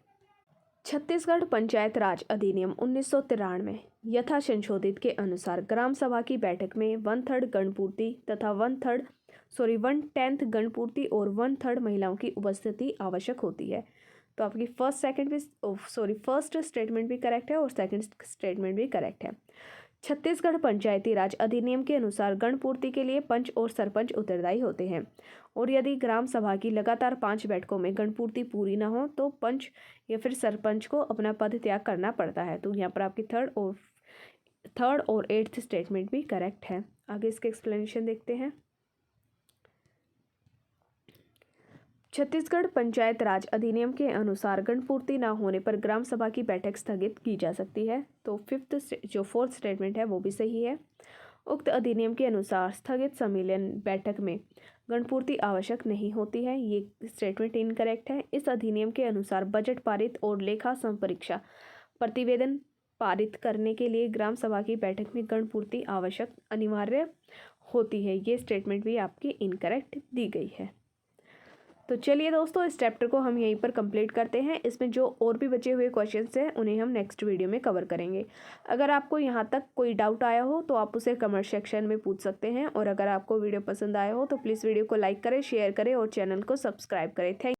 छत्तीसगढ़ पंचायत राज अधिनियम 1993 यथा संशोधित के अनुसार ग्राम सभा की बैठक में 1/3 गणपूर्ति तथा 1/10 गणपूर्ति और 1/3 महिलाओं की उपस्थिति आवश्यक होती है, तो आपकी फर्स्ट स्टेटमेंट भी करेक्ट है और सेकंड स्टेटमेंट भी करेक्ट है। छत्तीसगढ़ पंचायती राज अधिनियम के अनुसार गणपूर्ति के लिए पंच और सरपंच उत्तरदायी होते हैं, और यदि ग्राम सभा की लगातार 5 बैठकों में गणपूर्ति पूरी न हो तो पंच या फिर सरपंच को अपना पद त्याग करना पड़ता है, तो यहाँ पर आपकी थर्ड और 8th स्टेटमेंट भी करेक्ट है। आगे इसके एक्सप्लेनेशन देखते हैं। छत्तीसगढ़ पंचायत राज अधिनियम के अनुसार गणपूर्ति न होने पर ग्राम सभा की बैठक स्थगित की जा सकती है, तो 4th स्टेटमेंट है वो भी सही है। उक्त अधिनियम के अनुसार स्थगित सम्मेलन बैठक में गणपूर्ति आवश्यक नहीं होती है, ये स्टेटमेंट इनकरेक्ट है। इस अधिनियम के अनुसार बजट पारित और लेखा संपरीक्षा प्रतिवेदन पारित करने के लिए ग्राम सभा की बैठक में गणपूर्ति आवश्यक अनिवार्य होती है, ये स्टेटमेंट भी आपकी इनकरेक्ट दी गई है। तो चलिए दोस्तों, इस चैप्टर को हम यहीं पर कंप्लीट करते हैं। इसमें जो और भी बचे हुए क्वेश्चंस हैं उन्हें हम नेक्स्ट वीडियो में कवर करेंगे। अगर आपको यहाँ तक कोई डाउट आया हो तो आप उसे कमेंट सेक्शन में पूछ सकते हैं, और अगर आपको वीडियो पसंद आया हो तो प्लीज़ वीडियो को लाइक करें, शेयर करें और चैनल को सब्सक्राइब करें। थैंक